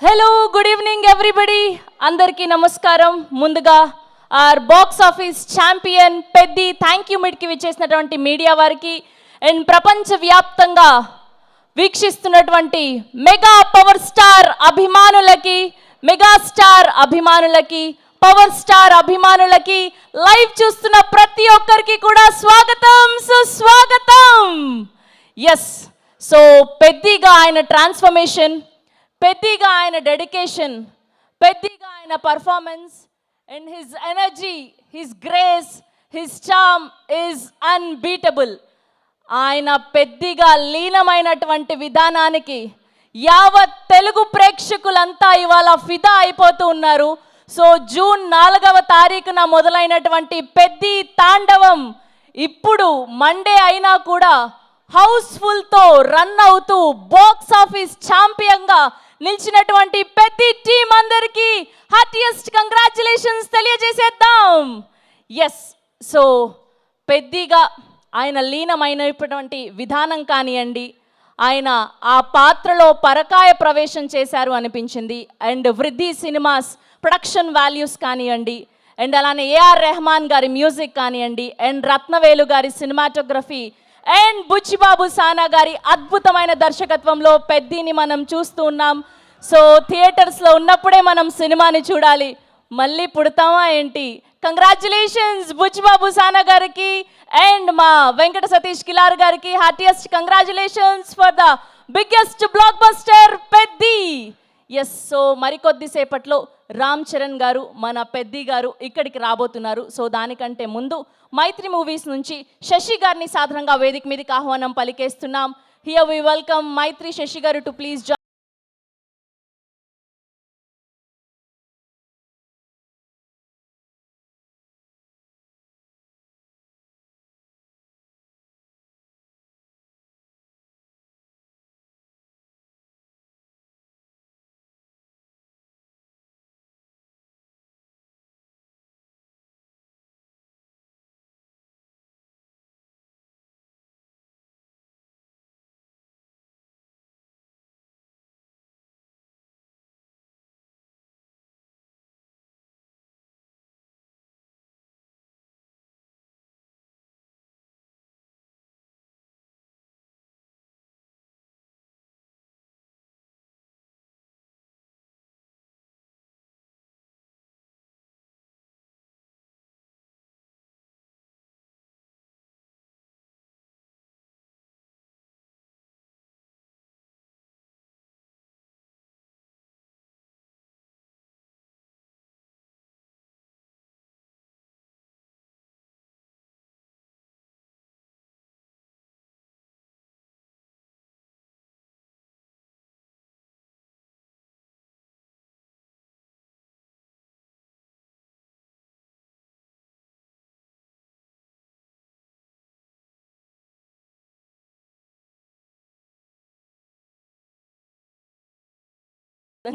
Hello good evening everybody, అందరికీ నమస్కారం. ముందుగా our box office champion Peddi thank you మీట్కి విచ్చేసినటువంటి మీడియా వారికి అండ్ ప్రపంచవ్యాప్తంగా వీక్షిస్తున్నటువంటి మెగా పవర్ స్టార్ అభిమానులకి, మెగాస్టార్ అభిమానులకి, పవర్ స్టార్ అభిమానులకి, లైవ్ చూస్తున్న ప్రతి ఒక్కరికి కూడా స్వాగతం, సుస్వాగతం. ఎస్, సో పెద్దిగా ఆయన ట్రాన్స్ఫర్మేషన్, పెద్దిగా ఆయన డెడికేషన్, పెద్దిగా ఆయన performance and his energy, his grace, his charm is unbeatable. ఆయన పెద్దిగా లీనమైనటువంటి విధానానికి యావత్ తెలుగు ప్రేక్షకులంతా ఇవాళ ఫిదా అయిపోతూ ఉన్నారు. సో జూన్ 4వ తారీఖున మొదలైనటువంటి పెద్ది తాండవం ఇప్పుడు మండే అయినా కూడా హౌస్ఫుల్తో రన్ అవుతూ బాక్స్ ఆఫీస్ ఛాంపియన్గా నిలిచినటువంటి పెద్ది టీం అందరికీ హార్టియెస్ట్ కంగ్రాచులేషన్స్ తెలియజేసేద్దాం. ఎస్, సో పెద్దిగా ఆయన లీనమైనటువంటి విధానం కానివ్వండి, ఆయన ఆ పాత్రలో పరకాయ ప్రవేశం చేశారు అనిపించింది. అండ్ వృద్ధి సినిమాస్ ప్రొడక్షన్ వాల్యూస్ కానివ్వండి, అండ్ అలానే ఏఆర్ రెహమాన్ గారి మ్యూజిక్ కానివ్వండి, అండ్ రత్నవేలు గారి సినిమాటోగ్రఫీ, అండ్ బుచ్చిబాబు సానా గారి అద్భుతమైన దర్శకత్వంలో పెద్దిని మనం చూస్తూ ఉన్నాం. సో థియేటర్స్లో ఉన్నప్పుడే మనం సినిమాని చూడాలి, మళ్ళీ పుడతామా ఏంటి? కంగ్రాచులేషన్స్ బుచ్చిబాబు సానా గారికి అండ్ మా వెంకట సతీష్ కిలార్ గారికి heartiest congratulations for the biggest blockbuster Peddi. Yes, so మరికొద్దిసేపట్లో రామ్ చరణ్ గారు, మన పెద్ది గారు ఇక్కడికి రాబోతున్నారు. సో దానికంటే ముందు మైత్రి మూవీస్ నుంచి శశి గారిని సాధారణంగా వేదిక మీదకి ఆహ్వానం పలికేస్తున్నాం. హియర్ వి వెల్కమ్ మైత్రి శశి గారు టు ప్లీజ్ జాయిన్.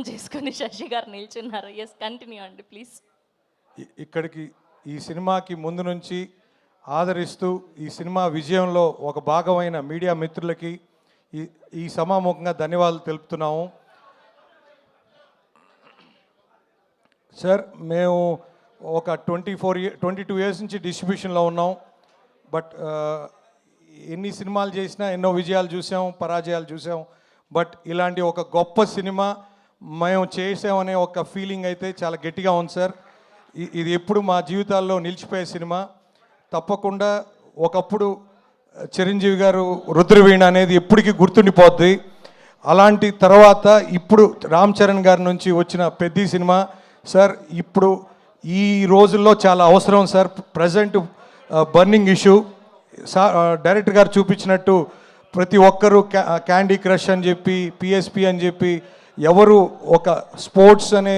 చేసుకుని శశి గారు నిల్చున్నారు. ఎస్, కంటిన్యూ అండి ప్లీజ్. ఇక్కడికి ఈ సినిమాకి ముందు నుంచి ఆదరిస్తూ ఈ సినిమా విజయంలో ఒక భాగమైన మీడియా మిత్రులకి ఈ సమాముఖంగా ధన్యవాదాలు తెలుపుతున్నాము. సార్, మేము ఒక 22 ఇయర్స్ నుంచి డిస్ట్రిబ్యూషన్లో ఉన్నాం. బట్ ఎన్ని సినిమాలు చేసినా ఎన్నో విజయాలు చూసాం, పరాజయాలు చూసాం. బట్ ఇలాంటి ఒక గొప్ప సినిమా మేము చేసామనే ఒక ఫీలింగ్ అయితే చాలా గట్టిగా ఉంది సార్. ఇది ఎప్పుడు మా జీవితాల్లో నిలిచిపోయే సినిమా. తప్పకుండా ఒకప్పుడు చిరంజీవి గారు రుద్రవీణ అనేది ఎప్పటికీ గుర్తుండిపోద్ది. అలాంటి తర్వాత ఇప్పుడు రామ్ చరణ్ గారి నుంచి వచ్చిన పెద్ది సినిమా సార్ ఇప్పుడు ఈ రోజుల్లో చాలా అవసరం sir. Present burning issue director గారు చూపించినట్టు ప్రతి ఒక్కరూ క్యాండీ క్రష్ అని చెప్పి, పిఎస్పి అని చెప్పి ఎవరు ఒక స్పోర్ట్స్ అనే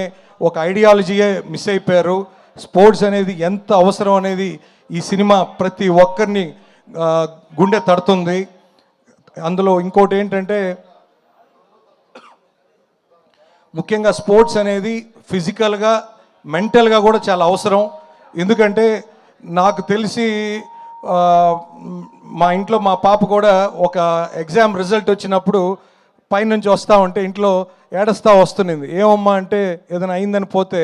ఒక ఐడియాలజీయే మిస్ అయిపోయారు. స్పోర్ట్స్ అనేది ఎంత అవసరం అనేది ఈ సినిమా ప్రతి ఒక్కరిని గుండె తడుతుంది. అందులో ఇంకోటి ఏంటంటే ముఖ్యంగా స్పోర్ట్స్ అనేది ఫిజికల్గా, మెంటల్గా కూడా చాలా అవసరం. ఎందుకంటే నాకు తెలిసి మా ఇంట్లో మా పాప కూడా ఒక ఎగ్జామ్ రిజల్ట్ వచ్చినప్పుడు పైనుంచి వస్తూ ఉంటే ఇంట్లో ఏడుస్తా వస్తున్నది. ఏమమ్మా అంటే ఏదైనా అయిందని పోతే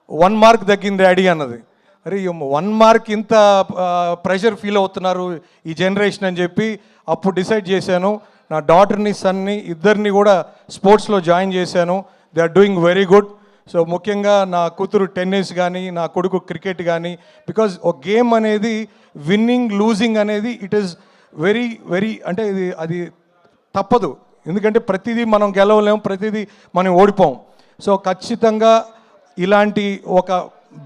1 మార్క్ తగ్గింది డాడీ అన్నది. అరే 1 మార్క్ ఇంత ప్రెషర్ ఫీల్ అవుతున్నారు ఈ జనరేషన్ అని చెప్పి అప్పుడు డిసైడ్ చేశాను. నా డాటర్ని సన్ని ఇద్దరిని కూడా స్పోర్ట్స్లో జాయిన్ చేశాను. They are doing very good. So ముఖ్యంగా నా కూతురు టెన్నిస్ కానీ నా కొడుకు క్రికెట్ కానీ, బికాజ్ ఒక గేమ్ అనేది విన్నింగ్ లూజింగ్ అనేది ఇట్ ఈస్ వెరీ వెరీ అంటే అది తప్పదు. ఎందుకంటే ప్రతిదీ మనం గెలవలేము, ప్రతిదీ మనం ఓడిపోం. సో ఖచ్చితంగా ఇలాంటి ఒక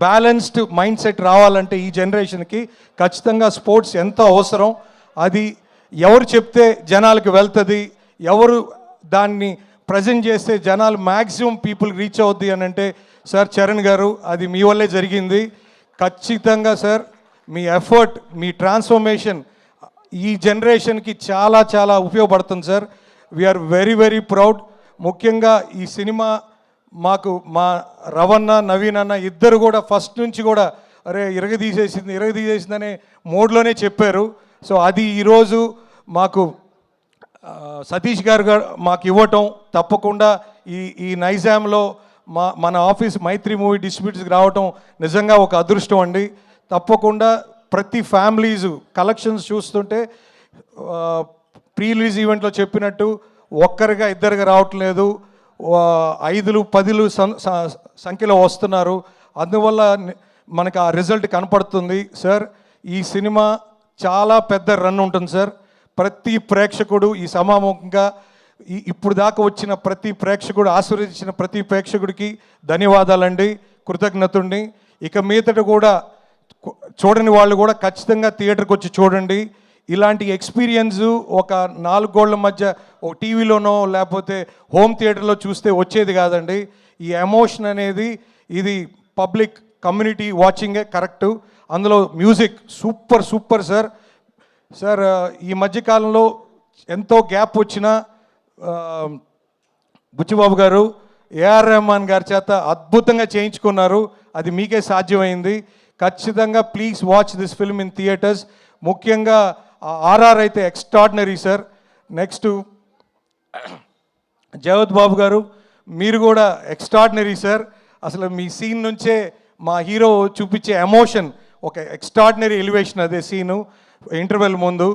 బ్యాలెన్స్డ్ మైండ్ సెట్ రావాలంటే ఈ జనరేషన్కి ఖచ్చితంగా స్పోర్ట్స్ ఎంతో అవసరం. అది ఎవరు చెప్తే జనాలకు వెళ్తుంది, ఎవరు దాన్ని ప్రజెంట్ చేస్తే జనాలు మ్యాక్సిమం పీపుల్ రీచ్ అవుద్ది అని అంటే సార్ చరణ్ గారు అది మీ వల్లే జరిగింది. ఖచ్చితంగా సార్ మీ ఎఫర్ట్, మీ ట్రాన్స్ఫర్మేషన్ ఈ జనరేషన్కి చాలా చాలా ఉపయోగపడుతుంది sir. We are very very proud. ముఖ్యంగా ఈ సినిమా మాకు మా రవణ నవీన్ అన్న ఇద్దరు కూడా ఫస్ట్ నుంచి కూడా అరే ఇరగదీసేసింది అనే మోడ్లోనే చెప్పారు. సో అది ఈరోజు మాకు సతీష్ గారు మాకు ఇవ్వటం తప్పకుండా ఈ నైజాంలో మన ఆఫీస్ మైత్రి మూవీ డిస్ట్రిబ్యూటర్స్కి రావటం నిజంగా ఒక అదృష్టం అండి. తప్పకుండా ప్రతి ఫ్యామిలీస్ కలెక్షన్స్ చూస్తుంటే ప్రీ రిలీజ్ ఈవెంట్లో చెప్పినట్టు ఒక్కరిగా ఇద్దరుగా రావట్లేదు, 5, 10 సంఖ్యలో వస్తున్నారు. అందువల్ల మనకు ఆ రిజల్ట్ కనపడుతుంది సార్. ఈ సినిమా చాలా పెద్ద రన్ ఉంటుంది సార్. ప్రతి ప్రేక్షకుడు ఈ సమాముఖంగా ఇప్పుడు దాకా వచ్చిన ప్రతి ప్రేక్షకుడు ఆశీర్వదించిన ప్రతి ప్రేక్షకుడికి ధన్యవాదాలండి, కృతజ్ఞతుడిని. ఇక మీదట కూడా చూడని వాళ్ళు కూడా ఖచ్చితంగా థియేటర్కి వచ్చి చూడండి. ఇలాంటి ఎక్స్పీరియన్స్ ఒక 4 గోళ్ల మధ్య ఒక టీవీలోనో లేకపోతే హోమ్ థియేటర్లో చూస్తే వచ్చేది కాదండి. ఈ ఎమోషన్ అనేది ఇది పబ్లిక్ కమ్యూనిటీ వాచింగే కరెక్టు. అందులో music super super sir. Sir ఈ మధ్యకాలంలో ఎంతో గ్యాప్ వచ్చిన బుచ్చిబాబు గారు ఏఆర్ రెహమాన్ గారి చేత అద్భుతంగా చేయించుకున్నారు. అది మీకే సాధ్యమైంది. ఖచ్చితంగా please watch this film in theatres. ముఖ్యంగా ఆర్ఆర్ అయితే ఎక్స్ట్రాడినరీ సార్. నెక్స్ట్ జగత్ బాబు గారు మీరు కూడా ఎక్స్ట్రాడినరీ సార్. అసలు మీ సీన్ నుంచే మా హీరో చూపించే ఎమోషన్ ఒక ఎక్స్ట్రాడినరీ ఎలివేషన్. అదే సీను ఇంటర్వెల్ ముందు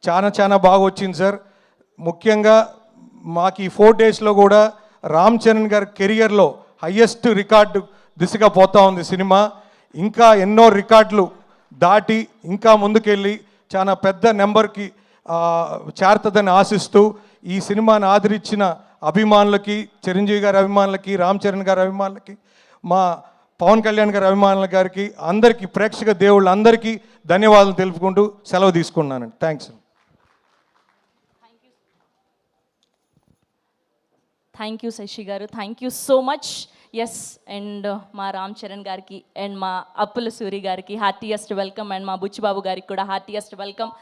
చాలా చాలా బాగా వచ్చింది సార్. ముఖ్యంగా మాకు ఈ 4 డేస్లో కూడా రామ్ చరణ్ గారి కెరియర్లో హయ్యెస్ట్ రికార్డు దిశగా పోతా ఉంది సినిమా. ఇంకా ఎన్నో రికార్డులు దాటి ఇంకా ముందుకెళ్ళి చాలా పెద్ద నెంబర్కి చేరుతుందని ఆశిస్తూ ఈ సినిమాని ఆదరించిన అభిమానులకి, చిరంజీవి గారి అభిమానులకి, రామ్ చరణ్ గారి అభిమానులకి, మా పవన్ కళ్యాణ్ గారి అభిమానుల గారికి, అందరికీ ప్రేక్షక దేవుళ్ళందరికీ ధన్యవాదాలు తెలుపుకుంటూ సెలవు తీసుకున్నానండి. Thanks. Thank you Shashi garu, thank you so much. Yes, and మా రామ్ చరణ్ గారికి అండ్ మా అప్పుల సూరి గారికి హార్టియెస్ట్ వెల్కమ్, అండ్ మా బుచ్చిబాబు గారికి కూడా హార్టియెస్ట్ వెల్కమ్.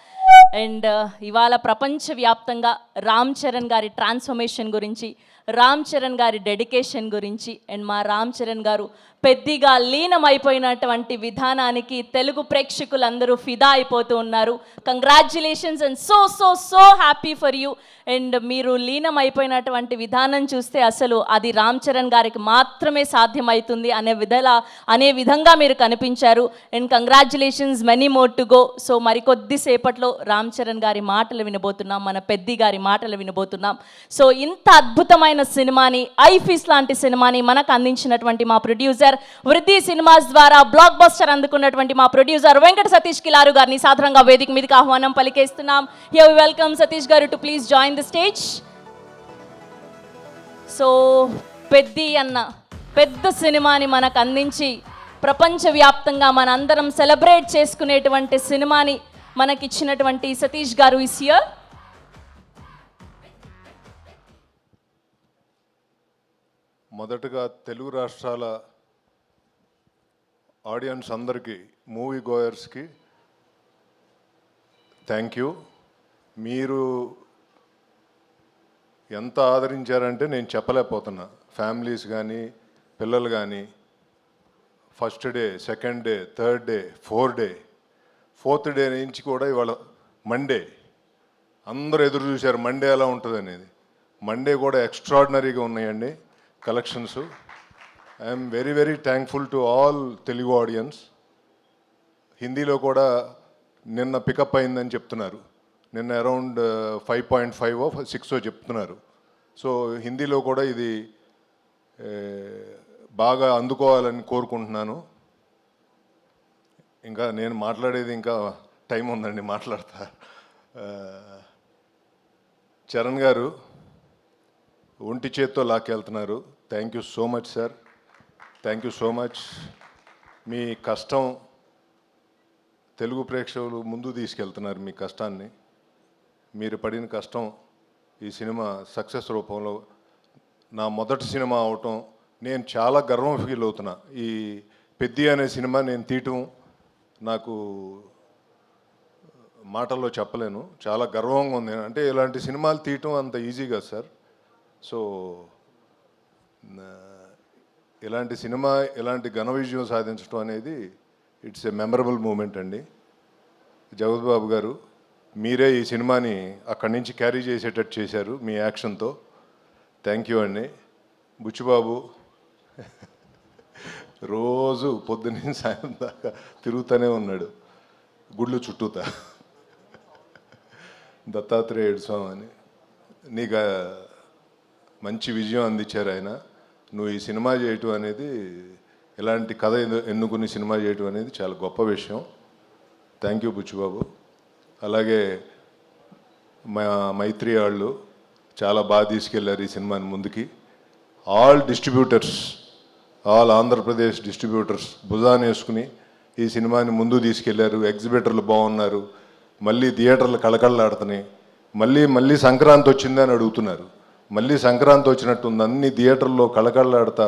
అండ్ ఇవాళ ప్రపంచవ్యాప్తంగా రామ్ చరణ్ గారి ట్రాన్స్ఫర్మేషన్ గురించి, రామ్ చరణ్ గారి డెడికేషన్ గురించి, అండ్ మా రామ్ చరణ్ గారు పెద్దిగా లీనమైపోయినటువంటి విధానానికి తెలుగు ప్రేక్షకులందరూ ఫిదా అయిపోతూ ఉన్నారు. Congratulations and so so so happy for you. And మీరు లీనమైపోయినటువంటి విధానం చూస్తే అసలు అది రామ్ చరణ్ గారికి మాత్రమే సాధ్యమవుతుంది అనే విధంగా మీరు కనిపించారు. And congratulations, many more to go. So మరికొద్దిసేపట్లో రామ్ చరణ్ గారి మాటలు వినబోతున్నాం, మన పెద్ది గారి మాటలు వినబోతున్నాం. సో ఇంత అద్భుతమైన సినిమాని, ఐఫీస్ లాంటి సినిమాని మనకు అందించినటువంటి మా ప్రొడ్యూసర్ వృద్ధి సినిమాస్ ద్వారా బ్లాక్ బస్టర్ అందుకున్నటువంటి మా ప్రొడ్యూసర్ వెంకట సతీష్ కిలారు గారిని సాధారణంగా వేదిక మీదకి ఆహ్వానం పలికేస్తున్నాం. హియర్ వి వెల్కమ్ సతీష్ గారు to please join the stage. So Peddi అన్న పెద్ద సినిమాని మనకు అందించి ప్రపంచవ్యాప్తంగా మనందరం సెలబ్రేట్ చేసుకునేటువంటి సినిమాని మనకిచ్చినటువంటి సతీష్ గారు ఇస్ హియర్. మొదటగా తెలుగు రాష్ట్రాల ఆడియన్స్ అందరికీ, మూవీ గోయర్స్కి థ్యాంక్ యూ. మీరు ఎంత ఆదరించారంటే నేను చెప్పలేకపోతున్నా. ఫ్యామిలీస్ కానీ పిల్లలు కానీ first day, second day, third day, fourth day నుంచి కూడా ఇవాళ మండే అందరూ ఎదురు చూశారు మండే ఎలా ఉంటుంది అనేది. మండే కూడా ఎక్స్ట్రాడినరీగా ఉన్నాయండి collections. I'm very very thankful to all Telugu audience. హిందీలో కూడా నిన్న పికప్ అయిందని చెప్తున్నారు. నిన్న అరౌండ్ 5.5 6 చెప్తున్నారు. సో హిందీలో కూడా ఇది బాగా అందుకోవాలని కోరుకుంటున్నాను. ఇంకా నేను మాట్లాడేది ఇంకా టైం ఉందండి, మాట్లాడతా. చరణ్ గారు ఒంటి చేత్తో లాక్కెళ్తున్నారు. Thank you so much sir, thank you so much. మీ కష్టం తెలుగు ప్రేక్షకులు ముందు తీసుకెళ్తున్నారు. మీ కష్టాన్ని, మీరు పడిన కష్టం ఈ సినిమా సక్సెస్ రూపంలో నా మొదటి సినిమా అవటం నేను చాలా గర్వం ఫీల్ అవుతున్నా. ఈ పెద్ది అనే సినిమా నేను తీయటం నాకు మాటల్లో చెప్పలేను, చాలా గర్వంగా ఉంది. అంటే ఇలాంటి సినిమాలు తీయటం అంత ఈజీగా సార్. సో ఇలాంటి సినిమా ఇలాంటి ఘన విజయం సాధించడం అనేది ఇట్స్ ఏ మెమరబుల్ మూమెంట్ అండి. జగపతి బాబు గారు, మీరే ఈ సినిమాని అక్కడి నుంచి క్యారీ చేసేటట్టు చేశారు మీ యాక్షన్తో. థ్యాంక్ యూ అండి. బుచ్చిబాబు రోజు పొద్దున్న సాయం దాకా తిరుగుతూనే ఉన్నాడు గుళ్ళు చుట్టూతా, దత్తాత్రేయుడు స్వామి అని. నీకు మంచి విజయం అందించారు ఆయన. నువ్వు ఈ సినిమా చేయటం అనేది, ఇలాంటి కథ ఎన్నుకుని సినిమా చేయటం అనేది చాలా గొప్ప విషయం. Thank you Buchibabu. అలాగే మా మైత్రి వాళ్ళు చాలా బాగా తీసుకెళ్లారు ఈ సినిమాని ముందుకి. All distributors, all Andhra Pradesh distributors భుజాన్ని వేసుకుని ఈ సినిమాని ముందు తీసుకెళ్లారు. ఎగ్జిబిటర్లు బాగున్నారు, మళ్ళీ థియేటర్లు కళకళలాడుతున్నాయి. మళ్ళీ సంక్రాంతి వచ్చిందని అడుగుతున్నారు. మళ్ళీ సంక్రాంతి వచ్చినట్టుంది, అన్ని థియేటర్లో కళకళలాడుతా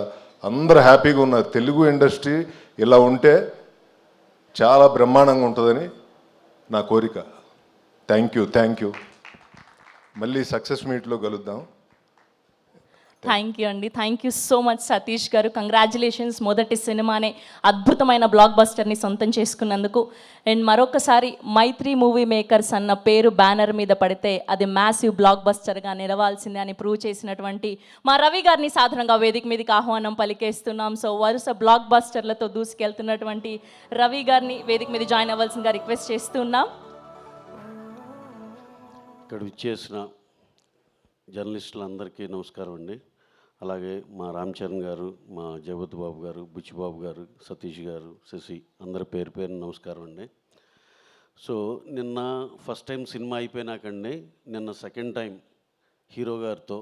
అందరూ హ్యాపీగా ఉన్నారు. తెలుగు ఇండస్ట్రీ ఇలా ఉంటే చాలా బ్రహ్మాండంగా ఉంటుందని నా కోరిక. Thank you. మళ్ళీ సక్సెస్ మీట్లో కలుద్దాం. థ్యాంక్ యూ అండి, thank you so much Satish గారు. కంగ్రాచులేషన్స్, మొదటి సినిమానే అద్భుతమైన బ్లాక్ బస్టర్ని సొంతం చేసుకున్నందుకు. అండ్ మరొకసారి మైత్రి మూవీ మేకర్స్ అన్న పేరు బ్యానర్ మీద పడితే అది మ్యాసివ్ బ్లాక్ బస్టర్గా నిలవాల్సిందే అని ప్రూవ్ చేసినటువంటి మా రవి గారిని సాధారణంగా వేదిక మీదకి ఆహ్వానం పలికేస్తున్నాం. సో వరుస బ్లాక్ బస్టర్లతో దూసుకెళ్తున్నటువంటి రవి గారిని వేదిక మీద జాయిన్ అవ్వాల్సిందిగా రిక్వెస్ట్ చేస్తున్నాం. ఇక్కడ విచ్చేసిన జర్నలిస్టులందరికీ నమస్కారం అండి. అలాగే మా రామ్ చరణ్ గారు, మా జగపతి బాబు గారు, బుచ్చిబాబు గారు, సతీష్ గారు, శశి, అందరి పేరు నమస్కారం అండి. సో నిన్న ఫస్ట్ టైం సినిమా అయిపోయినాకండి, నిన్న సెకండ్ టైం హీరో గారితో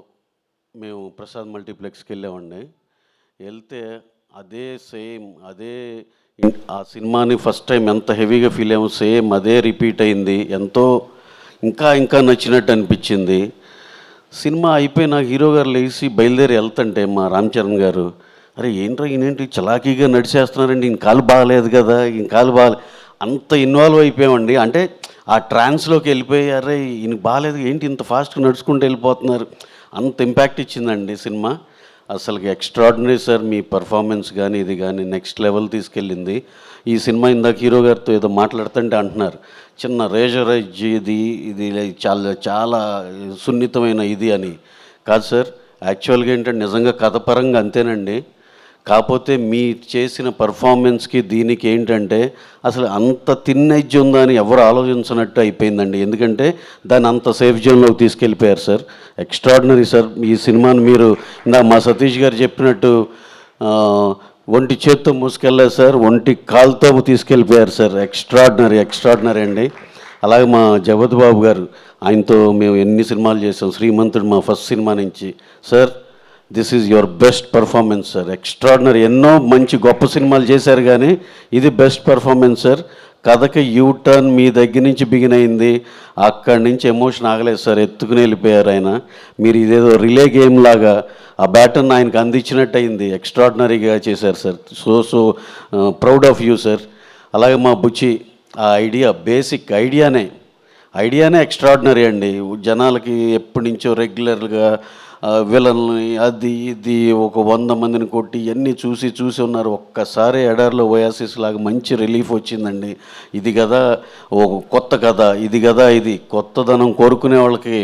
మేము ప్రసాద్ మల్టీప్లెక్స్కి వెళ్ళామండి. వెళ్తే అదే ఆ సినిమాని ఫస్ట్ టైం ఎంత హెవీగా ఫీల్ అయ్యాము, సేమ్ అదే రిపీట్ అయింది. ఎంతో ఇంకా నచ్చినట్టు అనిపించింది. సినిమా అయిపోయిన హీరో గారు లేచి బయలుదేరి వెళ్తుంటే మా రామ్ చరణ్ గారు, అరే ఈయనేంటి చలాకీగా నడిచేస్తున్నారండి, ఈయన కాలు బాగాలేదు కదా, అంత ఇన్వాల్వ్ అయిపోయామండి. అంటే ఆ ట్రాన్స్లోకి వెళ్ళిపోయి, అరే ఈయన బాగాలేదు ఏంటి ఇంత ఫాస్ట్గా నడుచుకుంటూ వెళ్ళిపోతున్నారు, అంత ఇంపాక్ట్ ఇచ్చిందండి సినిమా. అసలుకి ఎక్స్ట్రాడినరీ సార్, మీ పర్ఫార్మెన్స్ కానీ ఇది కానీ నెక్స్ట్ లెవెల్ తీసుకెళ్ళింది ఈ సినిమా. ఇందాక హీరో గారితో ఏదో మాట్లాడుతుంటే అంటున్నారు, చిన్న రేజరైజ్ ఇది చాలా సున్నితమైన ఇది అని. కాదు సార్, యాక్చువల్గా ఏంటంటే నిజంగా కథపరంగా అంతేనండి. కాకపోతే మీ చేసిన పర్ఫార్మెన్స్కి దీనికి ఏంటంటే అసలు అంత థిన్ ఎడ్జ్ ఉందా అని ఎవరు ఆలోచించినట్టు అయిపోయిందండి. ఎందుకంటే దాన్ని అంత సేఫ్ జోన్లోకి తీసుకెళ్ళిపోయారు సార్. ఎక్స్ట్రాడినరీ సార్ ఈ సినిమాని. మీరు ఇందా మా సతీష్ గారు చెప్పినట్టు ఒంటి చేత్తో మూసుకెళ్ళారు సార్, ఒంటి కాలుతో తీసుకెళ్ళిపోయారు సార్. ఎక్స్ట్రాడినరీ అండి. అలాగే మా జగపతి బాబు గారు, ఆయనతో మేము ఎన్ని సినిమాలు చేసాం. శ్రీమంతుడు మా ఫస్ట్ సినిమా నుంచి. Sir this is your best performance sir, extraordinary. ఎన్నో మంచి గొప్ప సినిమాలు చేశారు కానీ ఇది బెస్ట్ పర్ఫార్మెన్స్ సార్. కథకి యూటర్న్ మీ దగ్గర నుంచి బిగిన్ అయింది, అక్కడి నుంచి ఎమోషన్ ఆగలేదు సార్, ఎత్తుకుని వెళ్ళిపోయారు ఆయన. మీరు ఇదేదో రిలే గేమ్ లాగా ఆ బ్యాటర్న్ ఆయనకు అందించినట్టు అయింది. ఎక్స్ట్రాడినరీగా చేశారు sir. So proud of you sir. అలాగే మా బుచ్చి, ఆ బేసిక్ ఐడియానే ఎక్స్ట్రాడినరీ అండి. జనాలకి ఎప్పటి నుంచో రెగ్యులర్గా విలన్ని అది ఇది ఒక 100 మందిని కొట్టి ఇవన్నీ చూసి ఉన్నారు. ఒక్కసారి ఎడారిలో ఓయాసిస్ లాగా మంచి రిలీఫ్ వచ్చిందండి. ఇది కదా ఒక కొత్త కథ, ఇది కొత్తదనం కోరుకునే వాళ్ళకి,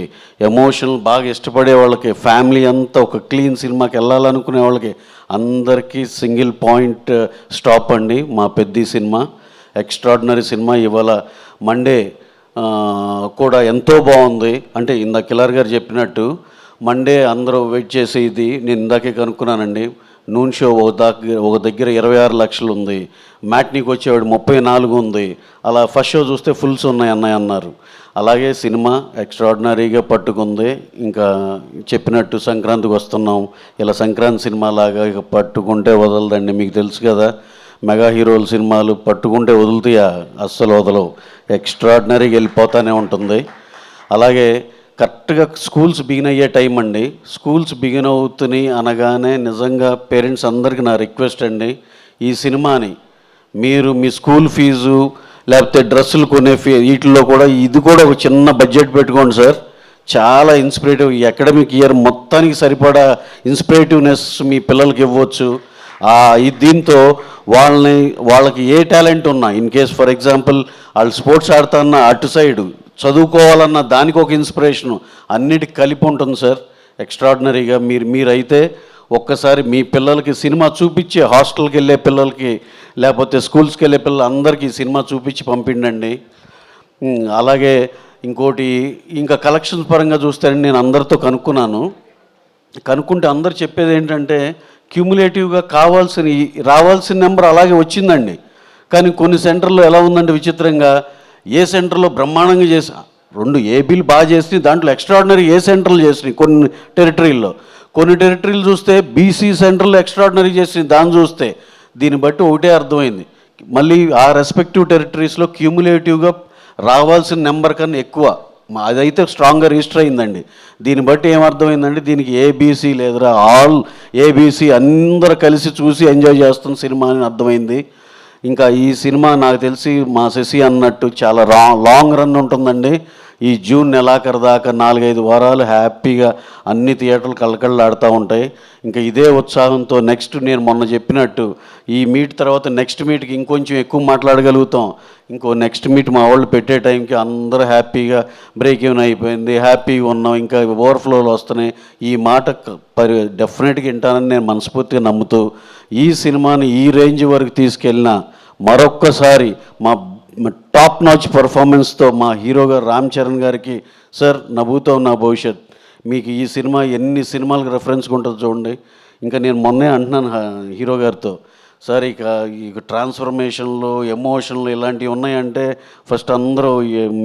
ఎమోషనల్ బాగా ఇష్టపడే వాళ్ళకి, ఫ్యామిలీ అంతా ఒక క్లీన్ సినిమాకి వెళ్ళాలనుకునే వాళ్ళకి అందరికీ సింగిల్ పాయింట్ స్టాప్ అండి. మా పెద్ద సినిమా ఎక్స్ట్రాడినరీ సినిమా. ఇవాళ మండే కూడా ఎంతో బాగుంది. అంటే ఇందాక కిలార్ గారు చెప్పినట్టు మండే అందరూ వెయిట్ చేసి, ఇది నేను ఇందాకే కనుక్కున్నానండి, నూన్ షో ఒక దగ్గర 26 లక్షలు ఉంది, మ్యాట్నీకి వచ్చేవాడు 34 ఉంది, అలా ఫస్ట్ షో చూస్తే ఫుల్స్ ఉన్నాయి అన్నయ్య అన్నారు. అలాగే సినిమా ఎక్స్ట్రాడినరీగా పట్టుకుంది. ఇంకా చెప్పినట్టు సంక్రాంతికి వస్తున్నాం, ఇలా సంక్రాంతి సినిమా లాగా ఇక పట్టుకుంటే వదలదండి. మీకు తెలుసు కదా, మెగా హీరోల సినిమాలు పట్టుకుంటే వదులుతాయా? అస్సలు వదలవు, ఎక్స్ట్రాడినరీగా వెళ్ళిపోతూనే ఉంటుంది. అలాగే కరెక్ట్గా స్కూల్స్ బిగిన్ అయ్యే టైం అండి. స్కూల్స్ బిగిన్ అవుతున్నాయి అనగానే నిజంగా పేరెంట్స్ అందరికీ నా రిక్వెస్ట్ అండి, ఈ సినిమాని మీరు మీ స్కూల్ ఫీజు లేకపోతే డ్రెస్సులు కొనే వీటిల్లో కూడా ఇది కూడా ఒక చిన్న బడ్జెట్ పెట్టుకోండి సార్. చాలా ఇన్స్పిరేటివ్, ఈ అకాడమిక్ ఇయర్ మొత్తానికి సరిపడా ఇన్స్పిరేటివ్నెస్ మీ పిల్లలకి ఇవ్వచ్చు. దీంతో వాళ్ళకి ఏ టాలెంట్ ఉన్నా, ఇన్ కేస్ ఫర్ ఎగ్జాంపుల్ వాళ్ళు స్పోర్ట్స్ ఆడుతున్నా అటు సైడు, చదువుకోవాలన్న దానికి ఒక ఇన్స్పిరేషను, అన్నిటికి కలిపి ఉంటుంది సార్ ఎక్స్ట్రాడినరీగా. మీరైతే ఒక్కసారి మీ పిల్లలకి సినిమా చూపించి, హాస్టల్కి వెళ్ళే పిల్లలకి లేకపోతే స్కూల్స్కి వెళ్ళే పిల్లలు అందరికీ సినిమా చూపించి పంపిండండి. అలాగే ఇంకోటి, ఇంకా కలెక్షన్స్ పరంగా చూస్తే నేను అందరితో కనుక్కుంటే అందరు చెప్పేది ఏంటంటే, క్యూములేటివ్గా రావాల్సిన నెంబర్ అలాగే వచ్చిందండి. కానీ కొన్ని సెంటర్లో ఎలా ఉందంటే విచిత్రంగా, ఏ సెంటర్లో బ్రహ్మాండంగా చేసి 2 ఏబీలు బాగా చేసినాయి, దాంట్లో ఎక్స్ట్రాడినరీ ఏ సెంటర్లు చేసినాయి కొన్ని టెరిటరీలు చూస్తే బీసీ సెంటర్లు ఎక్స్ట్రాడినరీ చేసినాయి. దాన్ని చూస్తే దీన్ని బట్టి ఒకటే అర్థమైంది, మళ్ళీ ఆ రెస్పెక్టివ్ టెరిటరీస్లో క్యూములేటివ్గా రావాల్సిన నెంబర్ కన్నా ఎక్కువ, అదైతే స్ట్రాంగ్గా రిజిస్టర్ అయిందండి. దీన్ని బట్టి ఏమర్థమైందండి, దీనికి ఏబీసీ లేదురా, ఆల్ ఏబీసీ అందరూ కలిసి చూసి ఎంజాయ్ చేస్తున్న సినిమా అని అర్థమైంది. ఇంకా ఈ సినిమా నాకు తెలిసి మా శశి అన్నట్టు చాలా లాంగ్ రన్ ఉంటుందండి. ఈ జూన్ నెలాఖరు దాకా 4-5 వారాలు హ్యాపీగా అన్ని థియేటర్లు కళ్ళకళ్ళాడుతూ ఉంటాయి. ఇంకా ఇదే ఉత్సాహంతో నెక్స్ట్ నేను మొన్న చెప్పినట్టు ఈ మీట్ తర్వాత నెక్స్ట్ మీట్కి ఇంకొంచెం ఎక్కువ మాట్లాడగలుగుతాం. ఇంకో నెక్స్ట్ మీట్ మా వాళ్ళు పెట్టే టైంకి అందరూ హ్యాపీగా బ్రేక్ ఈవెన్ అయిపోయింది, హ్యాపీగా ఉన్నాం, ఇంకా ఓవర్ఫ్లోలు వస్తున్నాయి. ఈ మాట డెఫినెట్గా వింటానని నేను మనస్ఫూర్తిగా నమ్ముతూ ఈ సినిమాని ఈ రేంజ్ వరకు తీసుకెళ్ళిన మరొక్కసారి మా టాప్ నాచ్ పర్ఫార్మెన్స్తో మా హీరో గారు రామ్ చరణ్ గారికి, సార్ నా భూతం నా భవిష్యత్, మీకు ఈ సినిమా ఎన్ని సినిమాలకు రెఫరెన్స్గా ఉంటుందో చూడండి. ఇంకా నేను మొన్నే అంటున్నాను హీరో గారితో, సార్ ఇక ట్రాన్స్ఫర్మేషన్లు ఎమోషన్లు ఇలాంటివి ఉన్నాయంటే ఫస్ట్ అందరూ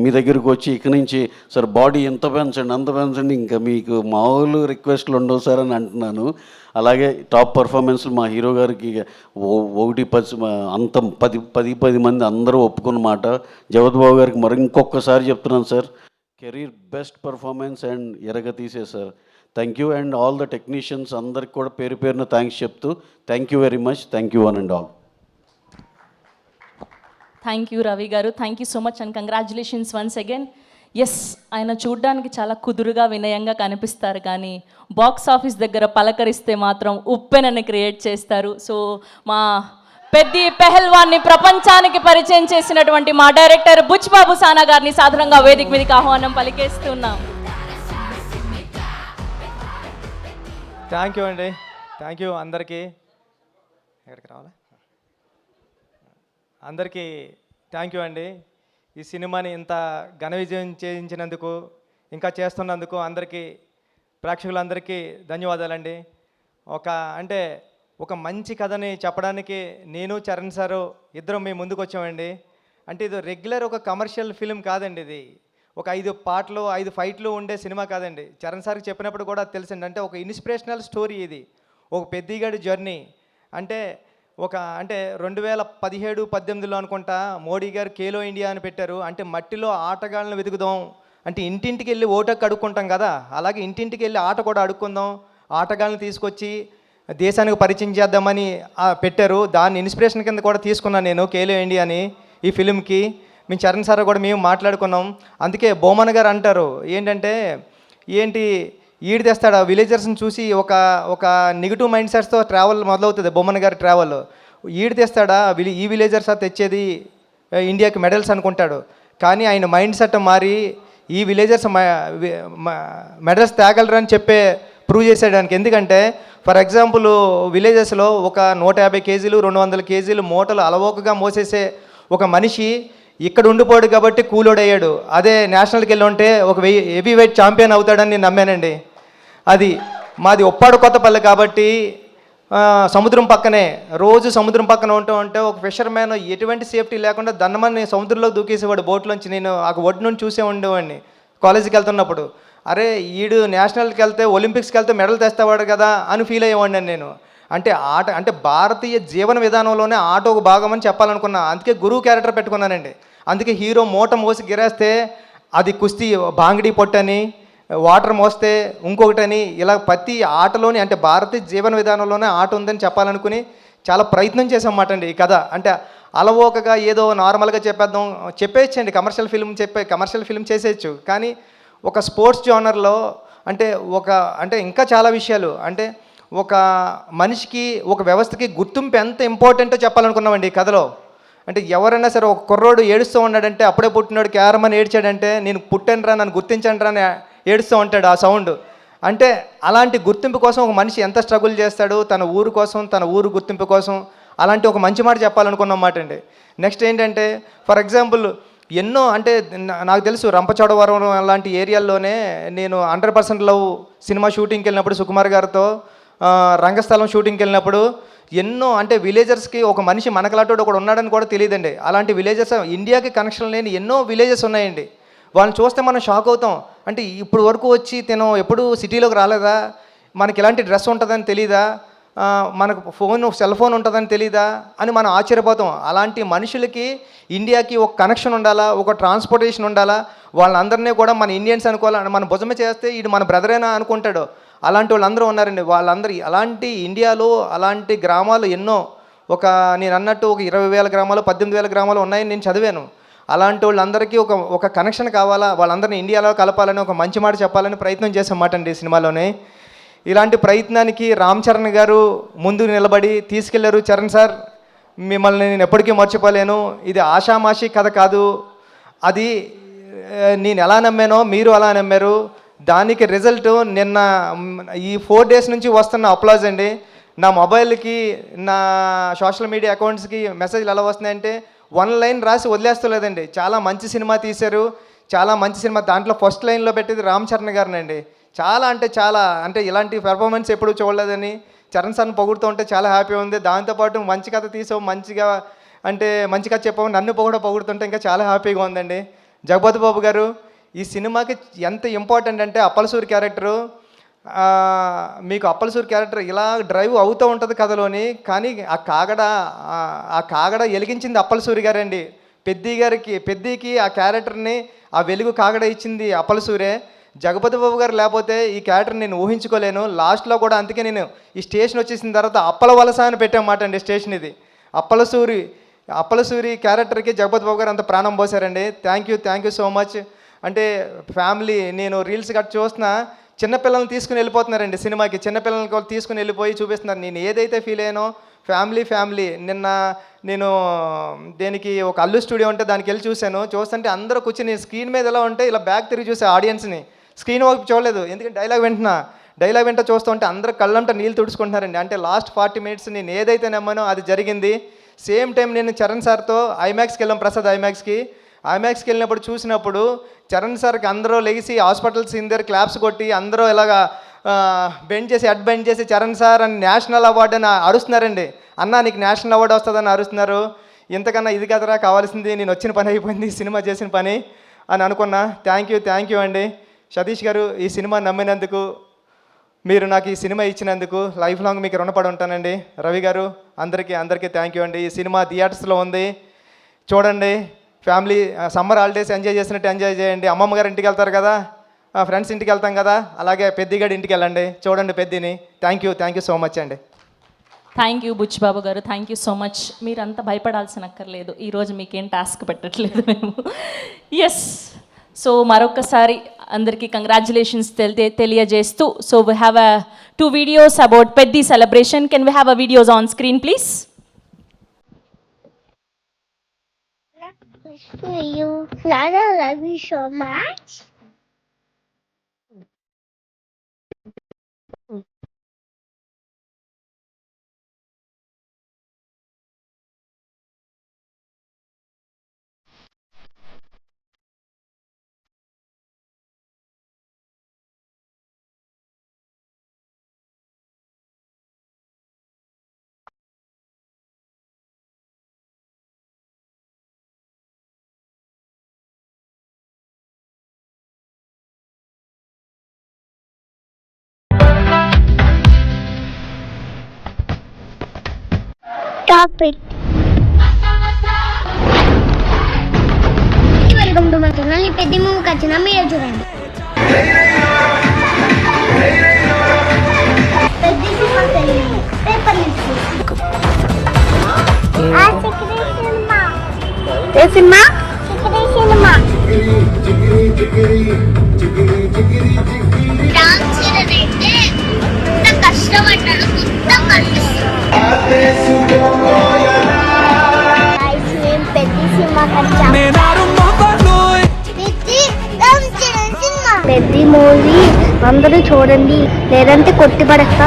మీ దగ్గరికి వచ్చి ఇక నుంచి సార్ బాడీ ఎంత పెంచండి అంత పెంచండి, ఇంకా మీకు మామూలు రిక్వెస్ట్లు ఉండవు సార్ అని అంటున్నాను. అలాగే టాప్ పర్ఫార్మెన్స్ మా హీరో గారికి 1-10 అంత 10 మంది అందరూ ఒప్పుకున్న మాట. జగత్ బాబు గారికి మరి ఇంకొకసారి చెప్తున్నాను sir, career best performance and ఎరగతీసే sir. Thank you and all the technicians అందరికి కూడా పేరున థ్యాంక్స్ చెప్తూ thank you very much, thank you one and all. Thank you Ravi garu, thank you so much and congratulations once again. Yes, ఆయన చూడ్డానికి చాలా కుదురుగా వినయంగా కనిపిస్తారు, కానీ బాక్స్ ఆఫీస్ దగ్గర పలకరిస్తే మాత్రం ఉప్పెనని క్రియేట్ చేస్తారు. సో మా పెద్ది పెహల్వాన్ని ప్రపంచానికి పరిచయం చేసినటువంటి మా డైరెక్టర్ బుచ్చిబాబు సానా గారిని సాధారణంగా వేదిక మీదకి ఆహ్వానం పలికేస్తున్నాం. థ్యాంక్ యూ అండి, థ్యాంక్ యూ అందరికీ. ఎక్కడికి రావాలా? అందరికీ థ్యాంక్ యూ అండి. ఈ సినిమాని ఇంత ఘన విజయం చేయించినందుకు, ఇంకా చేస్తున్నందుకు అందరికీ, ప్రేక్షకులందరికీ ధన్యవాదాలండి. ఒక మంచి కథని చెప్పడానికి నేను చరణ్ సారు ఇద్దరం మీ ముందుకు వచ్చామండి. అంటే ఇది రెగ్యులర్ ఒక కమర్షియల్ ఫిలిం కాదండి, ఇది ఒక 5 పాటలు 5 ఫైట్లు ఉండే సినిమా కాదండి. చరణ్ సార్కి చెప్పినప్పుడు కూడా తెలిసింది, అంటే ఒక ఇన్స్పిరేషనల్ స్టోరీ ఇది, ఒక పెద్దిగాడి జర్నీ. అంటే 2017-18లో అనుకుంటా మోడీ గారు ఖేలో ఇండియా అని పెట్టారు. అంటే మట్టిలో ఆటగాళ్ళని వెతుకుదాం, అంటే ఇంటింటికి వెళ్ళి ఓటకు అడుక్కుంటాం కదా, అలాగే ఇంటింటికి వెళ్ళి ఆట కూడా అడుక్కుందాం, ఆటగాళ్ళని తీసుకొచ్చి దేశానికి పరిచయం చేద్దామని పెట్టారు. దాన్ని ఇన్స్పిరేషన్ కింద కూడా తీసుకున్నాను నేను ఖేలో ఇండియాని ఈ ఫిలింకి. మేము చరణ్ సార్ కూడా మేము మాట్లాడుకున్నాం. అందుకే బొమ్మన్ గారు అంటారు ఏంటంటే, ఏంటి ఈడు తెస్తాడు ఆ విలేజర్స్ని చూసి ఒక ఒక నెగిటివ్ మైండ్ సెట్స్తో ట్రావెల్ మొదలవుతుంది బొమ్మన్ గారి ట్రావెల్. ఈడు తెస్తాడా ఈ విలేజర్స్ తెచ్చేది ఇండియాకి మెడల్స్ అనుకుంటాడు. కానీ ఆయన మైండ్ సెట్ మారి ఈ విలేజర్స్ మెడల్స్ తేగలరని ప్రూవ్ చేసేయడానికి. ఎందుకంటే ఫర్ ఎగ్జాంపుల్ విలేజెస్లో ఒక 150 కేజీలు 200 కేజీలు మూటలు అలవోకగా మోసేసే ఒక మనిషి ఇక్కడ ఉండిపోయాడు కాబట్టి కూలోడయ్యాడు. అదే నేషనల్కి వెళ్ళి ఉంటే ఒక హెవీ వెయిట్ ఛాంపియన్ అవుతాడని నేను నమ్మానండి. అది మాది ఉప్పాడు కొత్తపల్లి కాబట్టి సముద్రం పక్కనే, రోజు సముద్రం పక్కన ఉంటే ఒక ఫిషర్మ్యాన్ ఎటువంటి సేఫ్టీ లేకుండా దన్నమని సముద్రంలో దూకేసేవాడు బోట్లోంచి. నేను ఆ ఒడ్డు నుండి చూసే ఉండేవాడిని కాలేజీకి వెళ్తున్నప్పుడు. అరే ఈడు నేషనల్కి వెళ్తే ఒలింపిక్స్కి వెళ్తే మెడల్ తెస్తావాడు కదా అని ఫీల్ అయ్యేవాడిని నేను. అంటే ఆట అంటే భారతీయ జీవన విధానంలోనే ఆట ఒక భాగం అని చెప్పాలనుకున్నా. అందుకే గురువు క్యారెక్టర్ పెట్టుకున్నానండి. అందుకే హీరో మూట మోసి గిరేస్తే అది కుస్తీ బాంగిడి పొట్టని, వాటర్ మోస్తే ఇంకొకటని, ఇలా ప్రతి ఆటలోని అంటే భారతీయ జీవన విధానంలోనే ఆట ఉందని చెప్పాలనుకుని చాలా ప్రయత్నం చేసామన్నమాట అండి ఈ కథ. అంటే అలవోకగా ఏదో నార్మల్గా చెప్పేయచ్చండి, కమర్షియల్ ఫిల్మ్ చేసేయచ్చు. కానీ ఒక స్పోర్ట్స్ జోనర్లో అంటే ఇంకా చాలా విషయాలు, అంటే ఒక మనిషికి ఒక వ్యవస్థకి గుర్తింపు ఎంత ఇంపార్టెంటో చెప్పాలనుకున్నామండి ఈ కథలో. అంటే ఎవరైనా సరే ఒక కుర్రోడు ఏడుస్తూ ఉన్నాడంటే, అప్పుడే పుట్టినాడు క్యారమని ఏడ్చాడంటే నేను పుట్టానురా నన్ను గుర్తించండి రా అని ఏడుస్తూ ఉంటాడు ఆ సౌండ్. అంటే అలాంటి గుర్తింపు కోసం ఒక మనిషి ఎంత స్ట్రగుల్ చేస్తాడు తన ఊరు కోసం, తన ఊరు గుర్తింపు కోసం. అలాంటి ఒక మంచి మాట చెప్పాలనుకున్నమాట అండి. నెక్స్ట్ ఏంటంటే ఫర్ ఎగ్జాంపుల్ ఎన్నో అంటే నాకు తెలుసు రంపచోడవరం అలాంటి ఏరియాల్లోనే నేను 100% లవ్ సినిమా షూటింగ్కి వెళ్ళినప్పుడు సుకుమార్ గారితో రంగస్థలం షూటింగ్కి వెళ్ళినప్పుడు ఎన్నో అంటే విలేజర్స్కి ఒక మనిషి మనకలాంటి ఒకడు ఉన్నాడని కూడా తెలియదండి. అలాంటి విలేజెస్ ఇండియాకి కనెక్షన్ లేని ఎన్నో విలేజెస్ ఉన్నాయండి. వాళ్ళని చూస్తే మనం షాక్ అవుతాం. అంటే ఇప్పుడు వరకు వచ్చి తిను ఎప్పుడు సిటీలోకి రాలేదా, మనకి ఇలాంటి డ్రెస్ ఉంటుందని తెలీదా, మనకు సెల్ ఫోన్ ఉంటుందని తెలీదా అని మనం ఆశ్చర్యపోతాం. అలాంటి మనుషులకి ఇండియాకి ఒక కనెక్షన్ ఉండాలా, ఒక ట్రాన్స్పోర్టేషన్ ఉండాలా, వాళ్ళందరినీ కూడా మన ఇండియన్స్ అనుకోవాలి, మన భుజమే చేస్తే ఇది మన బ్రదరేనా అనుకుంటాడు. అలాంటి వాళ్ళందరూ ఉన్నారండి. వాళ్ళందరూ అలాంటి ఇండియాలో అలాంటి గ్రామాలు ఎన్నో, నేను అన్నట్టు ఒక 20,000 గ్రామాలు 18,000 గ్రామాలు ఉన్నాయని నేను చదివాను. అలాంటి వాళ్ళందరికీ ఒక కనెక్షన్ కావాలా, వాళ్ళందరినీ ఇండియాలో కలపాలని ఒక మంచి మాట చెప్పాలని ప్రయత్నం చేసామాట అండి ఈ సినిమాలోనే. ఇలాంటి ప్రయత్నానికి రామ్ చరణ్ గారు ముందు నిలబడి తీసుకెళ్లారు. చరణ్ సార్ మిమ్మల్ని నేను ఎప్పటికీ మర్చిపోలేను, ఇది ఆషామాషి కథ కాదు, అది నేను ఎలా నమ్మానో మీరు అలా నమ్మారు, దానికి రిజల్ట్ నిన్న ఈ 4 days నుంచి వస్తున్న అప్లాజ్ అండి. నా మొబైల్కి నా సోషల్ మీడియా అకౌంట్స్కి మెసేజ్లు ఎలా వస్తున్నాయంటే 1 లైన్ రాసి వదిలేస్తలేదండి. చాలా మంచి సినిమా తీశారు, చాలా మంచి సినిమా. దాంట్లో ఫస్ట్ లైన్లో పెట్టేది రామ్ చరణ్ గారినండి. చాలా అంటే ఇలాంటి పెర్ఫార్మెన్స్ ఎప్పుడు చూడలేదని చరణ్ సార్ని పొగుడుతూ ఉంటే చాలా హ్యాపీ ఉంది. దాంతోపాటు మంచి కథ తీసావు, మంచి కథ చెప్పావు, నన్ను కూడా పొగుడుతుంటే ఇంకా చాలా హ్యాపీగా ఉందండి. జగపతి బాబు గారు ఈ సినిమాకి ఎంత ఇంపార్టెంట్ అంటే అప్పలసూరి క్యారెక్టరు, మీకు అప్పలసూరి క్యారెక్టర్ ఇలా డ్రైవ్ అవుతూ ఉంటుంది కథలోని, కానీ ఆ కాగడ వెలిగించింది అప్పలసూరి గారండి. పెద్దికి ఆ క్యారెక్టర్ని ఆ వెలుగు కాగడ ఇచ్చింది అప్పలసూరే. జగపతి బాబు గారు లేకపోతే ఈ క్యారెక్టర్ నేను ఊహించుకోలేను. లాస్ట్లో కూడా అందుకే నేను ఈ స్టేషన్ వచ్చేసిన తర్వాత అప్పల వలస అని పెట్టామాట అండి స్టేషన్ ఇది. అప్పలసూరి క్యారెక్టర్కి జగపతి బాబు గారు అంత ప్రాణం పోసారండి. Thank you so much. అంటే ఫ్యామిలీ నేను రీల్స్ గట్ట చూస్తున్నా, చిన్నపిల్లల్ని తీసుకుని వెళ్ళిపోతున్నారండి సినిమాకి, చిన్నపిల్లల్ని తీసుకుని వెళ్ళిపోయి చూపిస్తున్నారు. నేను ఏదైతే ఫీల్ అయ్యానో ఫ్యామిలీ నిన్న నేను దేనికి ఒక అల్లు స్టూడియో ఉంటే దానికి వెళ్ళి చూస్తుంటే అందరూ కూర్చొని స్క్రీన్ మీద ఎలా ఉంటే ఇలా బ్యాక్ తిరిగి చూసే ఆడియన్స్ని, స్క్రీన్ వైపు చూడలేదు. ఎందుకంటే డైలాగ్ వెంట చూస్తుంటే అందరూ కళ్ళంట నీళ్ళు తుడుచుకుంటున్నారండి. అంటే లాస్ట్ 40 minutes నేను ఏదైతే నమ్మానో అది జరిగింది. సేమ్ టైం నేను చరణ్ సార్తో ఐమాక్స్కి వెళ్ళాం, ప్రసాద్ ఐమాక్స్కి వెళ్ళినప్పుడు చూసినప్పుడు చరణ్ సార్కి అందరూ లెగిసి హాస్పిటల్స్ దగ్గర క్లాప్స్ కొట్టి అందరూ ఇలాగా బెండ్ చేసి చరణ్ సార్ అని నేషనల్ అవార్డు అని అరుస్తున్నారండి. అన్నా నీకు నేషనల్ అవార్డు వస్తుందని అరుస్తున్నారు. ఇంతకన్నా ఇది కదరా కావాల్సింది, నేను వచ్చిన పని అయిపోయింది, సినిమా చేసిన పని అని అనుకున్నా. థ్యాంక్ యూ అండి సతీష్ గారు, ఈ సినిమా నమ్మినందుకు, మీరు నాకు ఈ సినిమా ఇచ్చినందుకు లైఫ్ లాంగ్ మీకు రుణపడి ఉంటానండి. రవి గారు అందరికీ థ్యాంక్ యూ అండి. ఈ సినిమా థియేటర్స్లో ఉంది, చూడండి. ఫ్యామిలీ సమ్మర్ హాలిడేస్ ఎంజాయ్ చేసినట్టు ఎంజాయ్ చేయండి. అమ్మమ్మ గారు ఇంటికి వెళ్తారు కదా, ఫ్రెండ్స్ ఇంటికి వెళ్తాం కదా, అలాగే పెద్దిగాడి ఇంటికి వెళ్ళండి, చూడండి పెద్దిని. థ్యాంక్ యూ సో మచ్ అండి. థ్యాంక్ యూ బుచ్చిబాబు గారు, థ్యాంక్ యూ సో మచ్. మీరంతా భయపడాల్సిన అక్కర్లేదు, ఈరోజు మీకేం టాస్క్ పెట్టట్లేదు మేము. ఎస్, సో మరొకసారి అందరికీ కంగ్రాచులేషన్స్ తెలియజేస్తూ so we have a 2 videos about Peddi celebration. Can we have a videos on screen please? You, Lara, love you so much. Stop it. Welcome to my channel. ఈ పెద్ద మూవీకి వచ్చిన మీరే చూడండి. పెద్ద సినిమా పేపర్ సినిమా. ఏ cinema? Cinema. Ram Charan అయితే ఎంత కష్టపడ్డాడు మొత్తం కనిపిస్తుంది. పెద్ద మూవీ అందరూ చూడండి, లేదంటే కొట్టి పడేస్తా.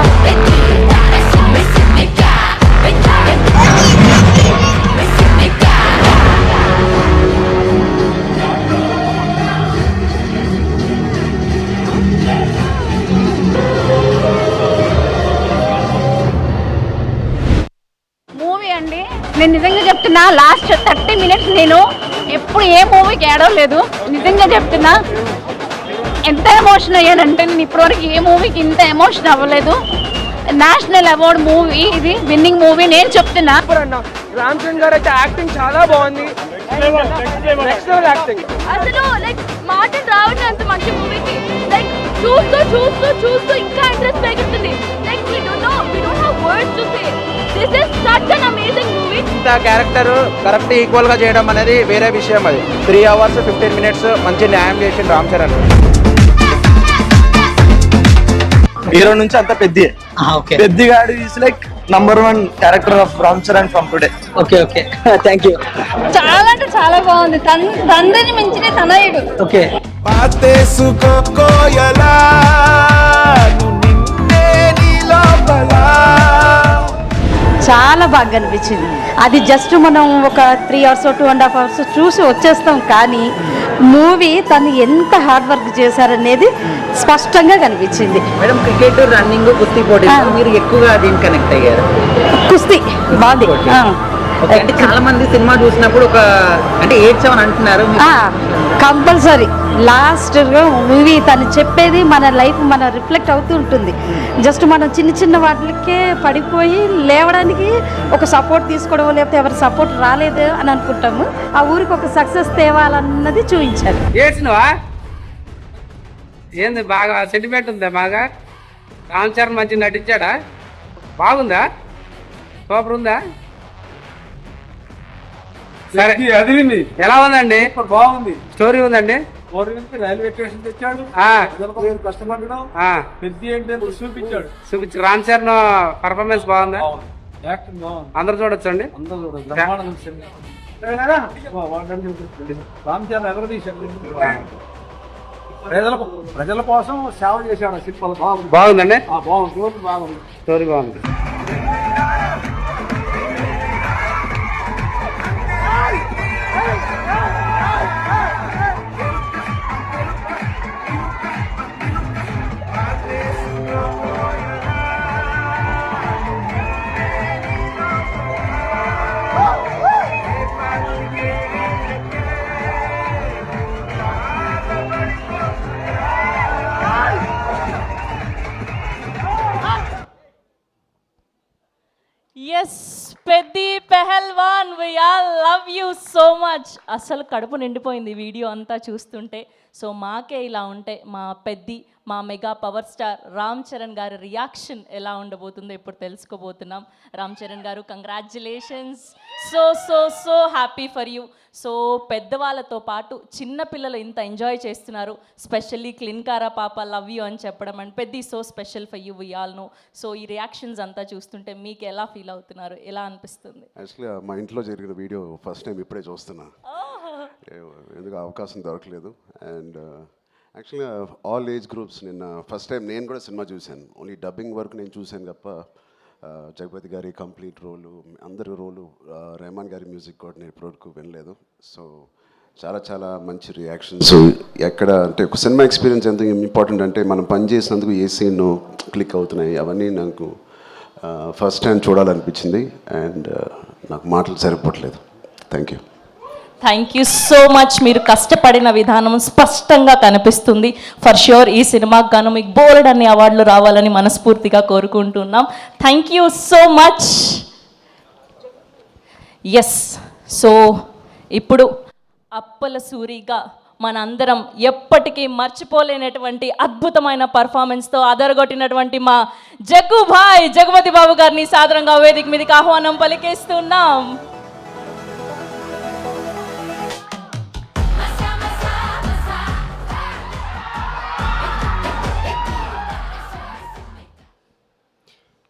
మూవీ అండి, నేను నిజంగా చెప్తున్నా, లాస్ట్ 30 minutes నేను ఎప్పుడు ఏ మూవీకి ఏడవలేదు. నిజంగా చెప్తున్నా, ఎంత ఎమోషన్ అయ్యానంటే నేను ఇప్పటివరకు ఏ మూవీకి ఇంత ఎమోషన్ అవ్వలేదు. నేషనల్ అవార్డ్ మూవీ ఇది, విన్నింగ్ మూవీ. నేను చెప్తున్నా రామ్ చరణ్ గారు అయితే యాక్టింగ్ చాలా బాగుంది. Next level acting. అసలు లైక్ మాటలు రావట్లేదు అంత మంచి మూవీకి. లైక్ చూస్తూ చూస్తూ చూస్తూ ఇంకా ఇంట్రెస్ట్ పెరుగుతుంది. Like we don't have words to say. This is such an amazing movie. ఇంత క్యారెక్టర్ కరెక్ట్ ఈక్వల్ గా చేయడం అనేది వేరే విషయం. అది 3 hours 15 minutes మంచి న్యాయం చేసిండు రామ్ చరణ్. హీరో నుంచి అంత పెద్ది గాడు is like #1 character of Ram Charan from today. Okay okay thank you. చాలా అంటే చాలా బాగుంది. తండ్రిని మించిన తనయుడు. ఓకే చాలా బాగా అనిపించింది. అది జస్ట్ మనం ఒక 3 hours 2.5 hours చూసి వచ్చేస్తాం, కానీ మూవీ తను ఎంత హార్డ్ వర్క్ చేశారనేది స్పష్టంగా కనిపించింది. మేడం, క్రికెట్, రన్నింగ్, కుస్తీ పోటీ మీరు ఎక్కువగా దీన్ని కనెక్ట్ అయ్యారు? కుస్తీ బాగుంది. అంటే చాలా మంది సినిమా చూసినప్పుడు ఒక అంటే ఏడ్చామని అంటున్నారు. కంపల్సరీ లాస్ట్ మూవీ తను చెప్పేది మన లైఫ్ మన రిఫ్లెక్ట్ అవుతూ ఉంటుంది. జస్ట్ మనం చిన్న చిన్న వాటికే పడిపోయి లేవడానికి ఒక సపోర్ట్ తీసుకోవడం, లేకపోతే ఎవరి సపోర్ట్ రాలేదు అని అనుకుంటాము. ఆ ఊరికి ఒక సక్సెస్ తేవాలన్నది చూపించారు. ఏడ్చినవా? ఏంది బాగా సెంటిమెంట్ ఉందా? బాగా రామ్ చరణ్ మంచి నటించాడా? బాగుందా? సూపర్ ఉందా? సరే, ఎలా ఉందండి? బాగుంది. స్టోరీ ఉందండి. రైల్వే స్టేషన్ తెచ్చాడు, కష్టపడడం చూపించాడు. చూపించి రామ్ చరణ్ పర్ఫార్మెన్స్ బాగుందా? అందరు చూడొచ్చు అండి. రామ్ చరణ్ ఎవరు తీశాడు? ప్రజల కోసం సేవ చేశాడు. సింపుల్ బాగుందండి. బాగుంది. స్టోరీ బాగుంది. Yes Peddi Pehlwan, we all love you so much. అసలు కడుపు నిండిపోయింది వీడియో అంతా చూస్తుంటే. సో మాకే ఇలా ఉంటే మా పెద్ది, మా mega power star Ram Charan గారి రియాక్షన్ ఎలా ఉండబోతుందో ఇప్పుడు తెలుసుకోబోతున్నాం. రామ్ చరణ్ గారు, congratulations. So so so happy for you. So పెద్దవాళ్ళతో పాటు చిన్న పిల్లలు ఇంత ఎంజాయ్ చేస్తున్నారు. స్పెషల్లీ క్లిన్కారా పాప లవ్ యూ అని చెప్పడం అండ్ పెద్ద so special for you we all know. So ఈ రియాక్షన్స్ అంతా చూస్తుంటే మీకు ఎలా ఫీల్ అవుతున్నారు, ఎలా అనిపిస్తుంది? యాక్చువల్లీ మా ఇంట్లో జరిగిన వీడియో ఫస్ట్ టైం ఇప్పుడే చూస్తున్నా, ఎందుకు అవకాశం దొరకలేదు. అండ్ యాక్చువల్గా ఆల్ ఏజ్ గ్రూప్స్ నిన్న ఫస్ట్ టైం నేను కూడా సినిమా చూశాను. ఓన్లీ డబ్బింగ్ వర్క్ నేను చూశాను తప్ప జగపతి గారి కంప్లీట్ రోలు, అందరి రోలు, రెహమాన్ గారి మ్యూజిక్ కూడా నేను ఇప్పటివరకు వినలేదు. సో చాలా చాలా మంచి రియాక్షన్స్. ఎక్కడ అంటే ఒక సినిమా ఎక్స్పీరియన్స్ ఎంత ఇంపార్టెంట్ అంటే మనం పని చేసినందుకు ఏ సీన్ క్లిక్ అవుతున్నాయి అవన్నీ నాకు ఫస్ట్ హ్యాండ్ చూడాలనిపించింది. అండ్ నాకు మాటలు సరిపోవట్లేదు. Thank you. Thank you so much. మీరు కష్టపడిన విధానం స్పష్టంగా కనిపిస్తుంది. ఫర్ ష్యూర్ ఈ సినిమాకు గాను మీకు బోల్డ్ అన్ని అవార్డులు రావాలని మనస్ఫూర్తిగా కోరుకుంటున్నాం. Thank you so much. Yes, so ఇప్పుడు అప్పల సూరిగా మనందరం ఎప్పటికీ మర్చిపోలేనటువంటి అద్భుతమైన పర్ఫార్మెన్స్తో అదరగొట్టినటువంటి మా జగపతి బాబు గారిని సాదరంగా వేదిక మీదకి ఆహ్వానం పలికేస్తున్నాం.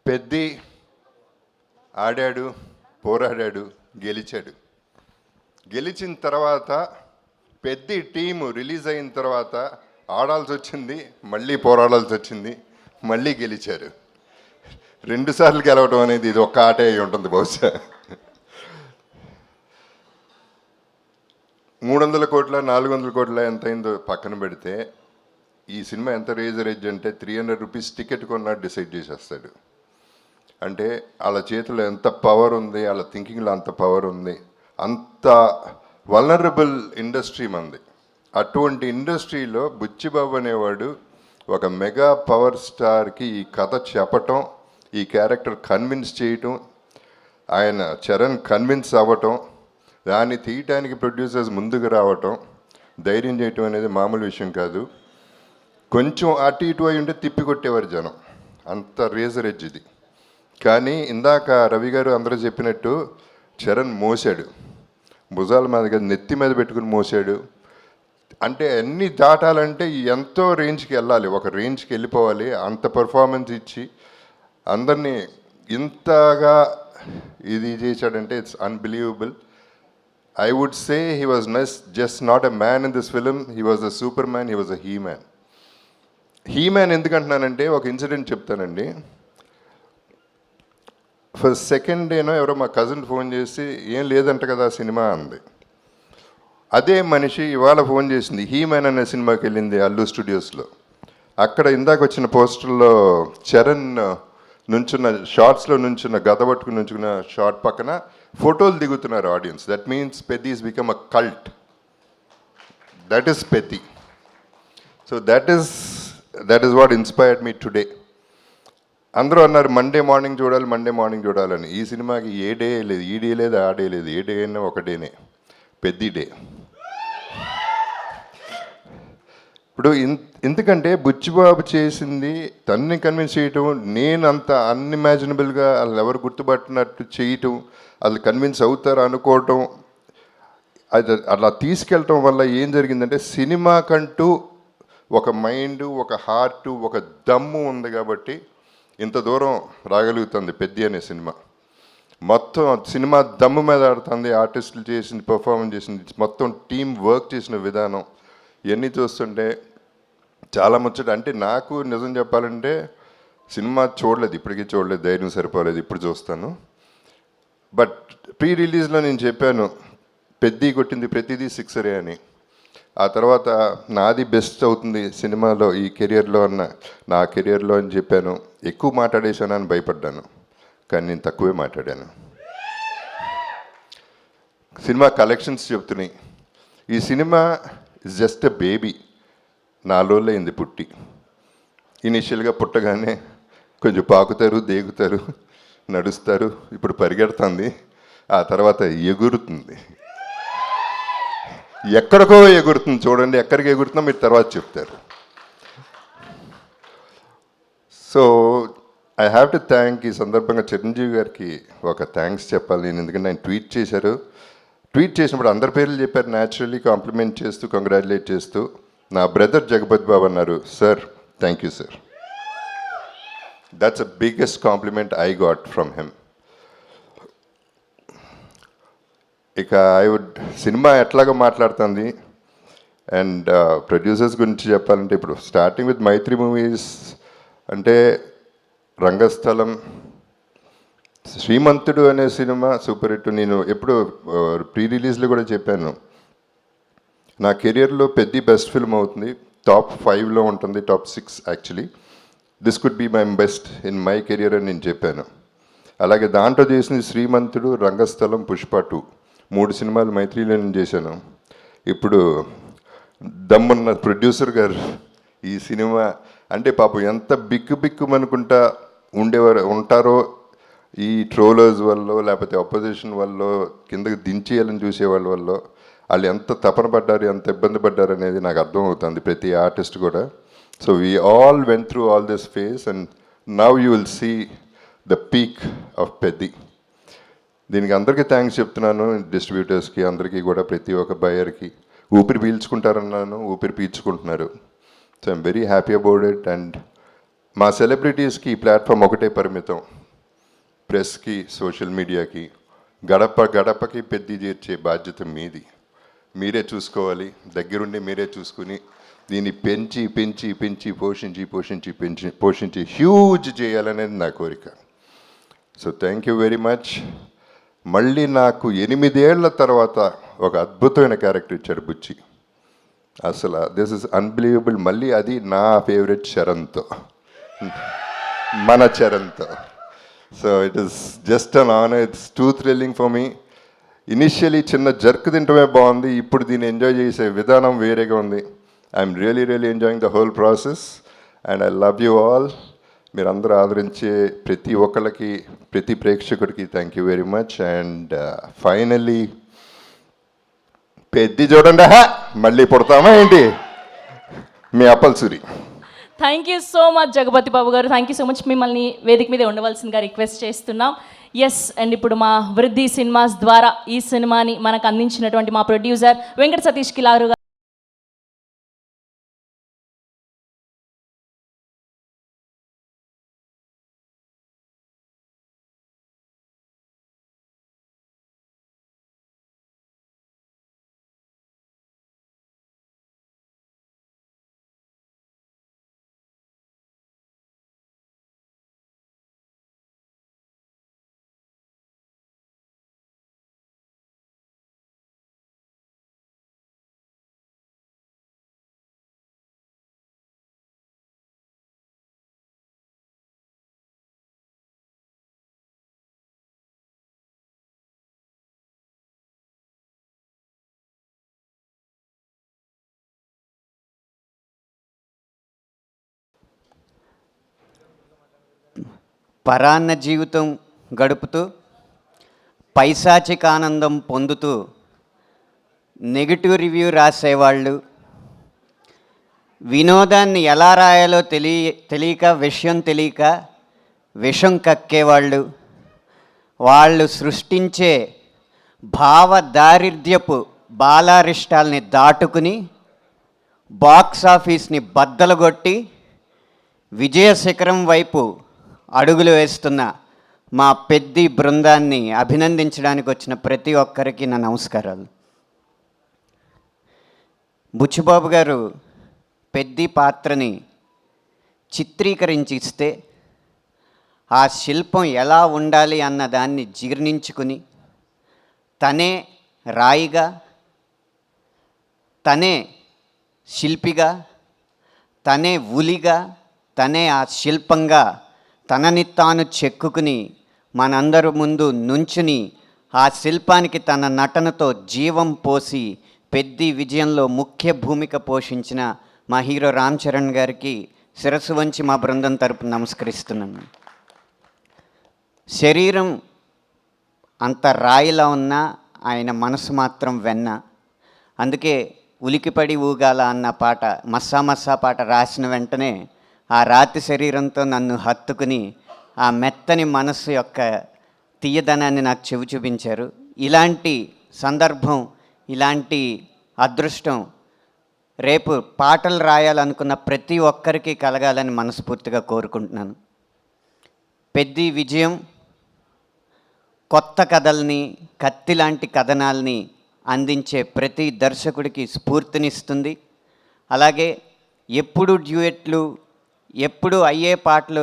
పెద్ది ఆడాడు, పోరాడాడు, గెలిచాడు. గెలిచిన తర్వాత పెద్ది టీము రిలీజ్ అయిన తర్వాత ఆడాల్సి వచ్చింది, మళ్ళీ పోరాడాల్సి వచ్చింది, మళ్ళీ గెలిచారు. 2 సార్లు గెలవడం అనేది ఇది ఒక్క ఆటే అయి ఉంటుంది బహుశా. 300 కోట్ల 400 కోట్ల ఎంత అయిందో పక్కన పెడితే ఈ సినిమా ఎంత రేజ్ అంటే 300 రూపీస్ టికెట్ కొన్నా డిసైడ్ చేసేస్తాడు. అంటే వాళ్ళ చేతిలో ఎంత పవర్ ఉంది, వాళ్ళ థింకింగ్లో అంత పవర్ ఉంది. అంత వల్నరబుల్ ఇండస్ట్రీ మంది. అటువంటి ఇండస్ట్రీలో బుచ్చిబాబు అనేవాడు ఒక మెగా పవర్ స్టార్కి ఈ కథ చెప్పటం, ఈ క్యారెక్టర్ కన్విన్స్ చేయటం, ఆయన చరణ్ కన్విన్స్ అవ్వటం, దాన్ని తీయటానికి ప్రొడ్యూసర్స్ ముందుకు రావటం, ధైర్యం చేయటం అనేది మామూలు విషయం కాదు. కొంచెం అటు ఇటు అయి ఉంటే తిప్పి కొట్టేవారు జనం, అంత రేజర్ ఎడ్జ్ ఇది. కానీ ఇందాక రవి గారు అందరూ చెప్పినట్టు చరణ్ మోసాడు, భుజాల మీద నెత్తి మీద పెట్టుకుని మోసాడు. అంటే అన్నీ దాటాలంటే ఎంతో రేంజ్కి వెళ్ళాలి, ఒక రేంజ్కి వెళ్ళిపోవాలి. అంత పర్ఫార్మెన్స్ ఇచ్చి అందరినీ ఇంతగా ఇది చేశాడంటే it's unbelievable. I would say he was just not a man in this film, he was a superman, he was a he-man. He-man ఎందుకంటున్నానంటే ఒక ఇన్సిడెంట్ చెప్తానండి. ఫస్ట్ సెకండ్ డేనో ఎవరో మా కజిన్ ఫోన్ చేసి ఏం లేదంట కదా సినిమా అంది. అదే మనిషి ఇవాళ ఫోన్ చేసింది, హీ-మ్యాన్ అనే సినిమాకి వెళ్ళింది అల్లు స్టూడియోస్లో. అక్కడ ఇందాక వచ్చిన పోస్టర్లో చరణ్ నుంచున్న షార్ట్స్లో నుంచున్న గద పట్టుకుని నుంచున్న షార్ట్ పక్కన ఫోటోలు దిగుతున్నారు audience. That means Peddi is become a cult. That is Peddi. So that is what inspired me today. అందరూ అన్నారు మండే మార్నింగ్ చూడాలని. ఈ సినిమాకి ఏ డే లేదు, ఈ డే లేదు, ఆ డే లేదు, ఏ డే అయినా ఒక డేనే, పెద్ది డే. ఇప్పుడు ఎందుకంటే బుచ్చిబాబు చేసింది తన్ని కన్విన్స్ చేయటం, నేను అంత అన్ఇమాజినబుల్గా వాళ్ళు ఎవరు గుర్తుపట్టినట్టు చేయటం, వాళ్ళు కన్విన్స్ అవుతారు అనుకోవటం, అది అలా తీసుకెళ్ళటం వల్ల ఏం జరిగిందంటే సినిమాకంటూ ఒక మైండ్, ఒక హార్ట్, ఒక దమ్ము ఉంది కాబట్టి ఇంత దూరం రాగలుగుతుంది పెద్ది అనే సినిమా. మొత్తం సినిమా దమ్ము మీద ఆడుతుంది, ఆర్టిస్టులు చేసింది, పర్ఫార్మెన్స్ చేసింది, మొత్తం టీం వర్క్ చేసిన విధానం ఇవన్నీ చూస్తుంటే చాలా ముచ్చట. అంటే నాకు నిజం చెప్పాలంటే సినిమా చూడలేదు, ఇప్పటికీ చూడలేదు, ధైర్యం సరిపోలేదు, ఇప్పుడు చూస్తాను. బట్ ప్రీ రిలీజ్లో నేను చెప్పాను పెద్ది కొట్టింది ప్రతిదీ సిక్సరే అని. ఆ తర్వాత నాది బెస్ట్ అవుతుంది సినిమాలో ఈ కెరియర్లో నా కెరియర్లో అని చెప్పాను. ఎక్కువ మాట్లాడేశాను అని భయపడ్డాను, కానీ నేను తక్కువే మాట్లాడాను. సినిమా కలెక్షన్స్ చెప్తున్నాయి. ఈ cinema is just a baby. 4 రోజులు అయింది పుట్టి. ఇనిషియల్గా పుట్టగానే కొంచెం పాకుతారు, దేగుతారు, నడుస్తారు, ఇప్పుడు పరిగెడుతుంది, ఆ తర్వాత ఎగురుతుంది. ఎక్కడికో ఎగురుతుంది, చూడండి ఎక్కడికి ఎగురుతుందో మీరు తర్వాత చెప్తారు. So I have to thank, ఈ సందర్భంగా చిరంజీవి గారికి ఒక థ్యాంక్స్ చెప్పాలి నేను, ఎందుకంటే ఆయన ట్వీట్ చేశారు ట్వీట్ చేసినప్పుడు అందరి పేర్లు చెప్పారు, న్యాచురల్లీ కాంప్లిమెంట్ చేస్తూ కంగ్రాచులేట్ చేస్తూ. నా బ్రదర్ జగపతి బాబు అన్నారు, sir thank you sir. That's the biggest compliment I got from him. ఇక సినిమా ఎట్లాగా మాట్లాడుతుంది అండ్ ప్రొడ్యూసర్స్ గురించి చెప్పాలంటే, ఇప్పుడు స్టార్టింగ్ విత్ మైత్రి మూవీస్ అంటే రంగస్థలం, శ్రీమంతుడు అనే సినిమా సూపర్ హిట్. నేను ఎప్పుడు ప్రీ రిలీజ్లో కూడా చెప్పాను, నా కెరియర్లో పెద్ద బెస్ట్ ఫిల్మ్ అవుతుంది, టాప్ 5లో ఉంటుంది, top 6 actually. This could be my best in my career అని నేను చెప్పాను. అలాగే దాంట్లో చేసింది శ్రీమంతుడు, రంగస్థలం, పుష్ప 2, 3 సినిమాలు మైత్రిలో నేను చేశాను. ఇప్పుడు దమ్మున్న ప్రొడ్యూసర్ గారు ఈ సినిమా అంటే పాపం ఎంత బిక్కుమనుకుంటా ఉంటారో ఈ ట్రోలర్స్ వల్ల, లేకపోతే అపోజిషన్ వల్ల, కిందకి దించేయాలని చూసేవాళ్ళ వల్ల వాళ్ళు ఎంత తపన పడ్డారు, ఎంత ఇబ్బంది పడ్డారు అనేది నాకు అర్థమవుతుంది, ప్రతి ఆర్టిస్ట్ కూడా. So we all went through all this phase and now you will see the peak of Peddi. దీనికి అందరికీ థ్యాంక్స్ చెప్తున్నాను, డిస్ట్రిబ్యూటర్స్కి, అందరికీ కూడా, ప్రతి ఒక్క బయర్కి. ఊపిరి పీల్చుకుంటారన్నాను, ఊపిరి పీల్చుకుంటున్నారు. So I'm very happy about it. And మా సెలబ్రిటీస్కి ఈ ప్లాట్ఫామ్ ఒకటే పరిమితం, ప్రెస్కి, సోషల్ మీడియాకి. గడపకి పెద్ది చేర్చే బాధ్యత మీది. మీరే చూసుకోవాలి, దగ్గరుండి మీరే చూసుకుని దీన్ని పెంచి పోషించి హ్యూజ్ చేయాలనేది నా కోరిక. So thank you very much. మళ్ళీ నాకు 8 ఏళ్ల తర్వాత ఒక అద్భుతమైన క్యారెక్టర్ ఇచ్చాడు బుచ్చి. అసలు దిస్ ఇస్ అన్బిలీవబుల్. మళ్ళీ అది నా ఫేవరెట్ చరణ్తో, మన చరణ్తో. So it is just an honour, it's too thrilling for me. Initially చిన్న జర్క్ తింటమే బాగుంది, ఇప్పుడు దీన్ని ఎంజాయ్ చేసే విధానం వేరేగా ఉంది. I'm really enjoying the whole process and I love you all. మీరందరూ ఆదరించే ప్రతి ఒక్కరికి, ప్రతి ప్రేక్షకుడికి thank you very much. And finally Peddi చూడండి, మళ్ళీ పుడతామా ఏంటి, మీ Appalsuri. Thank you so much Jagapathi Babu garu, thank you so much. మిమ్మల్ని వేదిక మీద ఉండవలసిందిగా రిక్వెస్ట్ చేస్తున్నాం. ఎస్, అండ్ ఇప్పుడు మా వృద్ధి సినిమాస్ ద్వారా ఈ సినిమాని మనకు అందించినటువంటి మా ప్రొడ్యూసర్ వెంకట సతీష్ కిలారు గారు. పరాన్న జీవితం గడుపుతూ పైశాచిక ఆనందం పొందుతూ నెగిటివ్ రివ్యూ రాసేవాళ్ళు, వినోదాన్ని ఎలా రాయాలో తెలియక విషయం తెలియక విషం కక్కేవాళ్ళు, వాళ్ళు సృష్టించే భావ దారిద్ర్యపు బాలారిష్టాల్ని దాటుకుని బాక్స్ ఆఫీస్ని బద్దలుగొట్టి విజయ శిఖరం వైపు అడుగులు వేస్తున్న మా పెద్ది బృందాన్ని అభినందించడానికి వచ్చిన ప్రతి ఒక్కరికి నా నమస్కారాలు. బుచ్చిబాబు గారు పెద్ది పాత్రని చిత్రీకరించి ఇస్తే ఆ శిల్పం ఎలా ఉండాలి అన్న దాన్ని జీర్ణించుకుని తనే రాయిగా, తనే శిల్పిగా, తనే ఉలిగా, తనే ఆ శిల్పంగా తనని తాను చెక్కుకుని మనందరి ముందు నుంచుని ఆ శిల్పానికి తన నటనతో జీవం పోసి పెద్ది విజయంలో ముఖ్య భూమిక పోషించిన మా హీరో రామ్ చరణ్ గారికి శిరస్సు వంచి మా బృందం తరపున నమస్కరిస్తున్నాను. శరీరం అంత రాయిలా ఉన్నా ఆయన మనసు మాత్రం వెన్న. అందుకే ఉలికిపడి ఊగాల అన్న పాట, మస్సా పాట రాసిన వెంటనే ఆ రాతి శరీరంతో నన్ను హత్తుకుని ఆ మెత్తని మనస్సు యొక్క తీయదనాన్ని నాకు చూపించారు. ఇలాంటి సందర్భం, ఇలాంటి అదృష్టం రేపు పాటలు రాయాలనుకున్న ప్రతి ఒక్కరికి కలగాలని మనస్ఫూర్తిగా కోరుకుంటున్నాను. పెద్ది విజయం కొత్త కథల్ని, కత్తి లాంటి కథనాల్ని అందించే ప్రతి దర్శకుడికి స్ఫూర్తినిస్తుంది. అలాగే ఎప్పుడు డ్యూయెట్లు, ఎప్పుడు అయ్యే పాటలు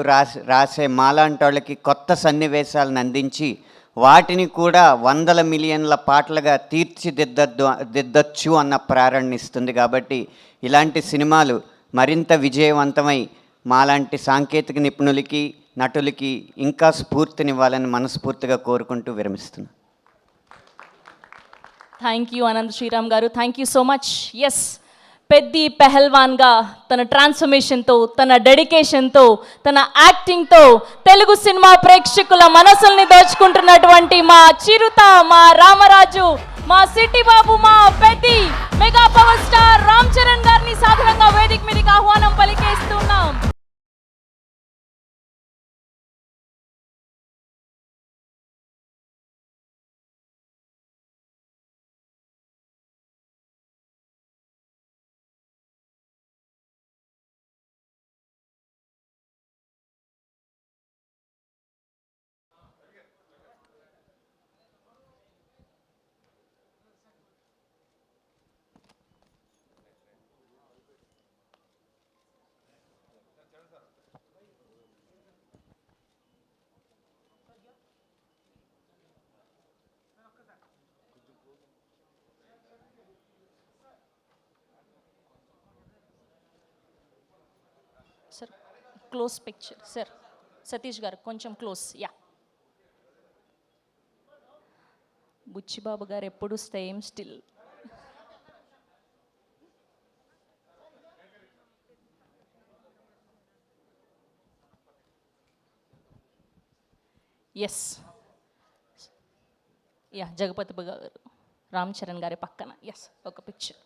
రాసే మాలాంటి వాళ్ళకి కొత్త సన్నివేశాలను అందించి వాటిని కూడా 100 మిలియన్ల పాటలుగా తీర్చిదిద్దచ్చు అన్న ప్రేరణ ఇస్తుంది. కాబట్టి ఇలాంటి సినిమాలు మరింత విజయవంతమై మాలాంటి సాంకేతిక నిపుణులకి, నటులకి ఇంకా స్ఫూర్తినివ్వాలని మనస్ఫూర్తిగా కోరుకుంటూ విరమిస్తున్నాను. Thank you Anant Sriram garu, thank you so much. Yes, Peddi పెహల్వాన్గా తన ట్రాన్స్ఫర్మేషన్తో, తన డెడికేషన్తో, తన యాక్టింగ్తో తెలుగు సినిమా ప్రేక్షకుల మనసుల్ని దోచుకుంటున్నటువంటి మా చిరుత, మా రామరాజు, మా సిటీ బాబు, మా Peddi mega power star Ram Charan గారిని సాధారణంగా వేదిక మీదకి ఆహ్వానం పలికేస్తున్నాం. Sir close picture sir, Satish garu కొంచెం క్లోజ్. యా, బుచ్చిబాబు గారు ఎప్పుడు same still. Yes, yeah, Jagapathi garu Ram Charan గారి పక్కన. ఎస్, ఒక picture.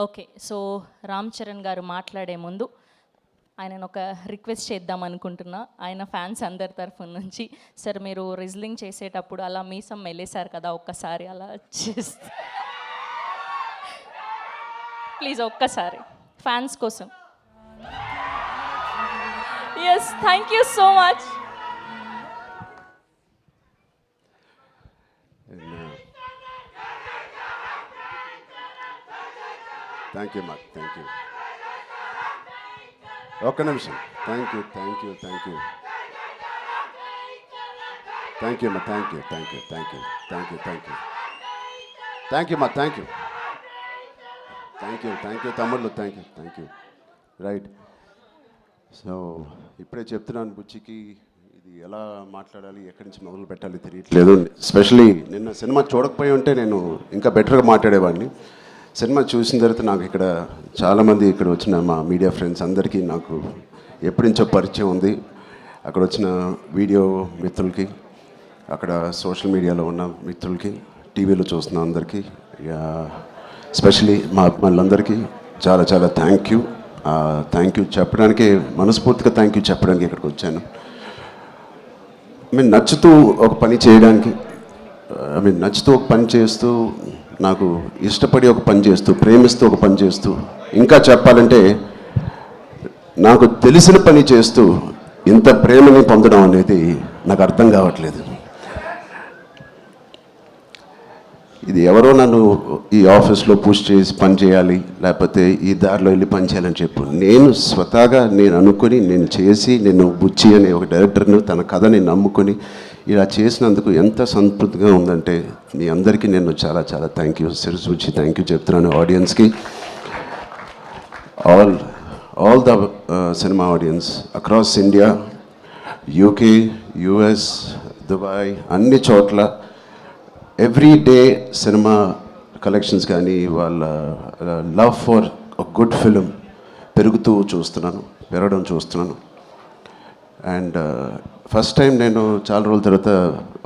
Okay, so Ram Charan garu మాట్లాడే ముందు ఆయన ఒక రిక్వెస్ట్ చేద్దాం అనుకుంటున్నా. ఆయన ఫ్యాన్స్ అందరి తరఫు నుంచి, సార్ మీరు రిజ్లింగ్ చేసేటప్పుడు అలా మీసం మెలేశారు కదా, ఒక్కసారి అలా చేస్తే ప్లీజ్, ఒక్కసారి ఫ్యాన్స్ కోసం. Yes, thank you so much. Thank you మాకు, థ్యాంక్ యూ. ఒక్క నిమిషం. Thank you, thank you, thank you, thank you మా, thank you, thank you, thank you, thank you, thank you, thank you మా, thank you, thank you, thank you తమ్ముళ్ళు, thank you, thank you. Right, so ఇప్పుడే చెప్తున్నాను బుచ్చికి ఇది ఎలా మాట్లాడాలి, ఎక్కడి నుంచి మొదలు పెట్టాలి తెలియట్లేదు. ఎస్పెషలీ నిన్న సినిమా చూడకపోయి ఉంటే నేను ఇంకా బెటర్గా మాట్లాడేవాడిని. సినిమా చూసిన తర్వాత నాకు ఇక్కడ చాలామంది ఇక్కడ వచ్చిన మా మీడియా ఫ్రెండ్స్ అందరికీ నాకు ఎప్పటి నుంచో పరిచయం ఉంది. అక్కడ వచ్చిన వీడియో మిత్రులకి, అక్కడ సోషల్ మీడియాలో ఉన్న మిత్రులకి, టీవీలో చూస్తున్న అందరికీ, ఎస్పెషలీ మా అభిమానులందరికీ చాలా చాలా థ్యాంక్ యూ. థ్యాంక్ యూ చెప్పడానికి, మనస్ఫూర్తిగా థ్యాంక్ యూ చెప్పడానికి ఇక్కడికి వచ్చాను. నచ్చుతూ ఒక పని చేయడానికి, నచ్చుతూ ఒక పని చేస్తూ, నాకు ఇష్టపడి ఒక పని చేస్తూ, ప్రేమిస్తూ ఒక పని చేస్తూ, ఇంకా చెప్పాలంటే నాకు తెలిసిన పని చేస్తూ ఇంత ప్రేమని పొందడం అనేది నాకు అర్థం కావట్లేదు. ఇది ఎవరో నన్ను ఈ ఆఫీస్లో పుష్ చేసి పని చేయాలి, లేకపోతే ఈ దారిలో వెళ్ళి పని చేయాలని చెప్పు. నేను స్వతహాగా నేను అనుకుని, నేను చేసి, నేను బుచ్చి అనే ఒక డైరెక్టర్ను తన కథని నమ్ముకొని ఇలా చేసినందుకు ఎంత సంతృప్తిగా ఉందంటే మీ అందరికీ నేను చాలా చాలా థ్యాంక్ యూ, సిరిస్ బుచ్చి థ్యాంక్ యూ చెప్తున్నాను ఆడియన్స్కి. All the cinema audiences across India, UK, US, Dubai, అన్ని చోట్ల ఎవ్రీ డే సినిమా కలెక్షన్స్ కానీ వాళ్ళ లవ్ ఫర్ గుడ్ ఫిలిం పెరగడం చూస్తున్నాను. అండ్ ఫస్ట్ టైం నేను చాలా రోజుల తర్వాత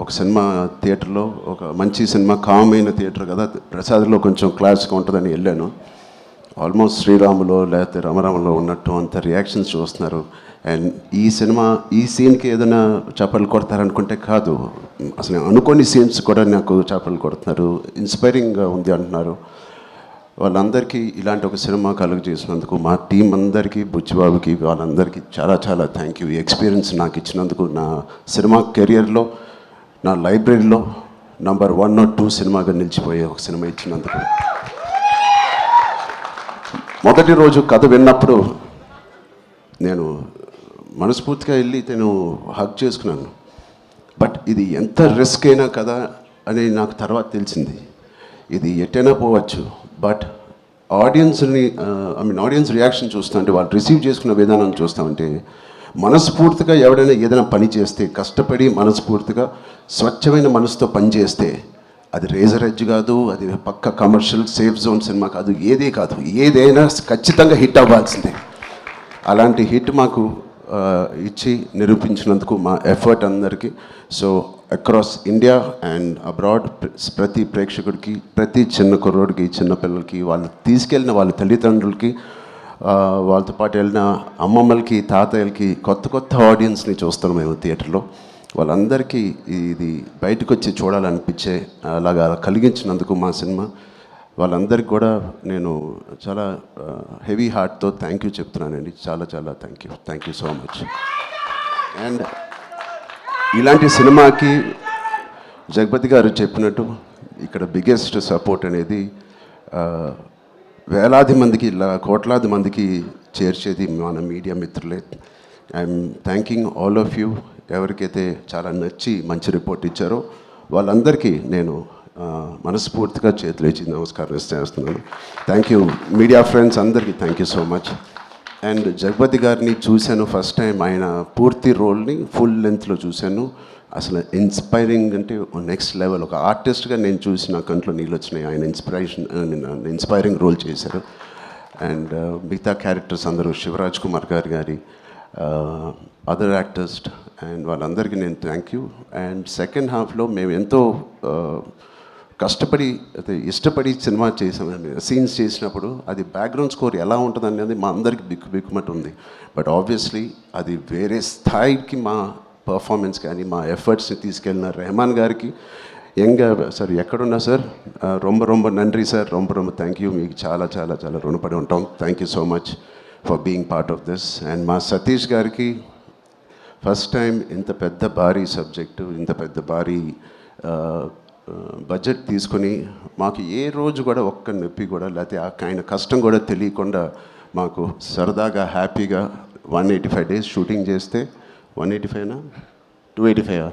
ఒక సినిమా థియేటర్లో, ఒక మంచి సినిమా, కామ్ అయిన థియేటర్ కదా, ప్రసాద్లో కొంచెం క్లాస్గా ఉంటుందని వెళ్ళాను. ఆల్మోస్ట్ శ్రీరాములో లేకపోతే రామరామలో ఉన్నట్టు అంత రియాక్షన్స్ చూస్తున్నారు. అండ్ ఈ సినిమా ఈ సీన్కి ఏదైనా చప్పలు కొడతారనుకుంటే కాదు, అసలు అనుకోని సీన్స్ కూడా నాకు చప్పలు కొడుతున్నారు, ఇన్స్పైరింగ్గా ఉంది అంటున్నారు. వాళ్ళందరికీ ఇలాంటి ఒక సినిమా కలుగు చేసినందుకు మా టీం అందరికీ, బుచ్చిబాబుకి, వాళ్ళందరికీ చాలా చాలా థ్యాంక్ యూ. ఈ ఎక్స్పీరియన్స్ నాకు ఇచ్చినందుకు, నా సినిమా కెరియర్లో, నా లైబ్రరీలో నంబర్ 1 or 2 సినిమాగా నిలిచిపోయే ఒక సినిమా ఇచ్చినందుకు. మొదటి రోజు కథ విన్నప్పుడు నేను మనస్ఫూర్తిగా వెళ్ళి నేను హగ్ చేసుకున్నాను. బట్ ఇది ఎంత రిస్క్ అయినా కదా అని నాకు తర్వాత తెలిసింది. ఇది ఎట్టైనా పోవచ్చు, బట్ ఆడియన్స్ని ఆడియన్స్ రియాక్షన్ చూస్తుంటే, వాళ్ళు రిసీవ్ చేసుకున్న విధానం చూస్తామంటే, మనస్ఫూర్తిగా ఎవడైనా ఏదైనా పని చేస్తే, కష్టపడి మనస్ఫూర్తిగా స్వచ్ఛమైన మనసుతో పని చేస్తే, అది రేజర్ ఎడ్జ్ కాదు, అది పక్క కమర్షియల్ సేఫ్ జోన్ సినిమా కాదు, ఏదే కాదు, ఏదైనా ఖచ్చితంగా హిట్ అవ్వాల్సిందే. అలాంటి హిట్ మాకు ఇచ్చి నిరూపించినందుకు మా ఎఫర్ట్ అందరికీ. So across India and abroad ప్రతి ప్రేక్షకుడికి, ప్రతి చిన్న కుర్రోడికి, చిన్న పిల్లలకి, వాళ్ళు తీసుకెళ్ళిన వాళ్ళ తల్లిదండ్రులకి, వాళ్ళతో పాటు వెళ్ళిన అమ్మమ్మలకి, తాతయ్యలకి, కొత్త కొత్త ఆడియన్స్ని చూస్తాం మేము థియేటర్లో. వాళ్ళందరికీ ఇది బయటకు వచ్చి చూడాలనిపించే అలాగా కలిగించినందుకు మా సినిమా, వాళ్ళందరికీ కూడా నేను చాలా హెవీ హార్ట్తో థ్యాంక్ యూ చెప్తున్నానండి. చాలా చాలా thank you so much. And ఇలాంటి సినిమాకి జగపతి గారు చెప్పినట్టు ఇక్కడ బిగ్గెస్ట్ సపోర్ట్ అనేది వేలాది మందికి, కోట్లాది మందికి చేర్చేది మన మీడియా మిత్రులే. I'm thanking all of you. ఎవరికైతే చాలా నచ్చి మంచి రిపోర్ట్ ఇచ్చారో వాళ్ళందరికీ నేను మనస్ఫూర్తిగా చేతులు ఇచ్చి నమస్కారం చేస్తున్నాను. థ్యాంక్ యూ మీడియా ఫ్రెండ్స్ అందరికీ thank you so much. And Jagapathi గారిని చూశాను ఫస్ట్ టైం, ఆయన పూర్తి రోల్ని ఫుల్ లెంత్లో చూశాను. అసలు ఇన్స్పైరింగ్ అంటే నెక్స్ట్ లెవెల్. ఒక ఆర్టిస్ట్గా నేను చూసి నా కంట్లో నీళ్ళు వచ్చినాయి. ఆయన ఇన్స్పైరింగ్ రోల్ చేశారు. అండ్ మిగతా క్యారెక్టర్స్ అందరూ, శివరాజ్ కుమార్ గారి అదర్ యాక్టర్స్ అండ్ వాళ్ళందరికీ నేను థ్యాంక్ యూ. అండ్ సెకండ్ హాఫ్లో మేము ఎంతో కష్టపడి, అయితే ఇష్టపడి సినిమా చేసాం. సీన్స్ చేసినప్పుడు అది బ్యాక్గ్రౌండ్ స్కోర్ ఎలా ఉంటుంది అనేది మా అందరికి బిక్కుమట్టు ఉంది. బట్ ఆబ్వియస్లీ అది వేరే స్థాయికి మా పర్ఫార్మెన్స్ కానీ మా ఎఫర్ట్స్ని తీసుకెళ్ళిన రెహమాన్ గారికి, సార్ ఎక్కడున్నా సార్, రొంబ నండ్రి సార్, రొంబ థ్యాంక్ యూ. మీకు చాలా చాలా చాలా రుణపడి ఉంటాం. Thank you so much for being part of this. And మా సతీష్ గారికి ఫస్ట్ టైం ఇంత పెద్ద భారీ సబ్జెక్టు, ఇంత పెద్ద భారీ బడ్జెట్ తీసుకొని మాకు ఏ రోజు కూడా ఒక్క నొప్పి కూడా, లేకపోతే ఆయన కష్టం కూడా తెలియకుండా మాకు సరదాగా హ్యాపీగా 185 days షూటింగ్ చేస్తే, 185నా 285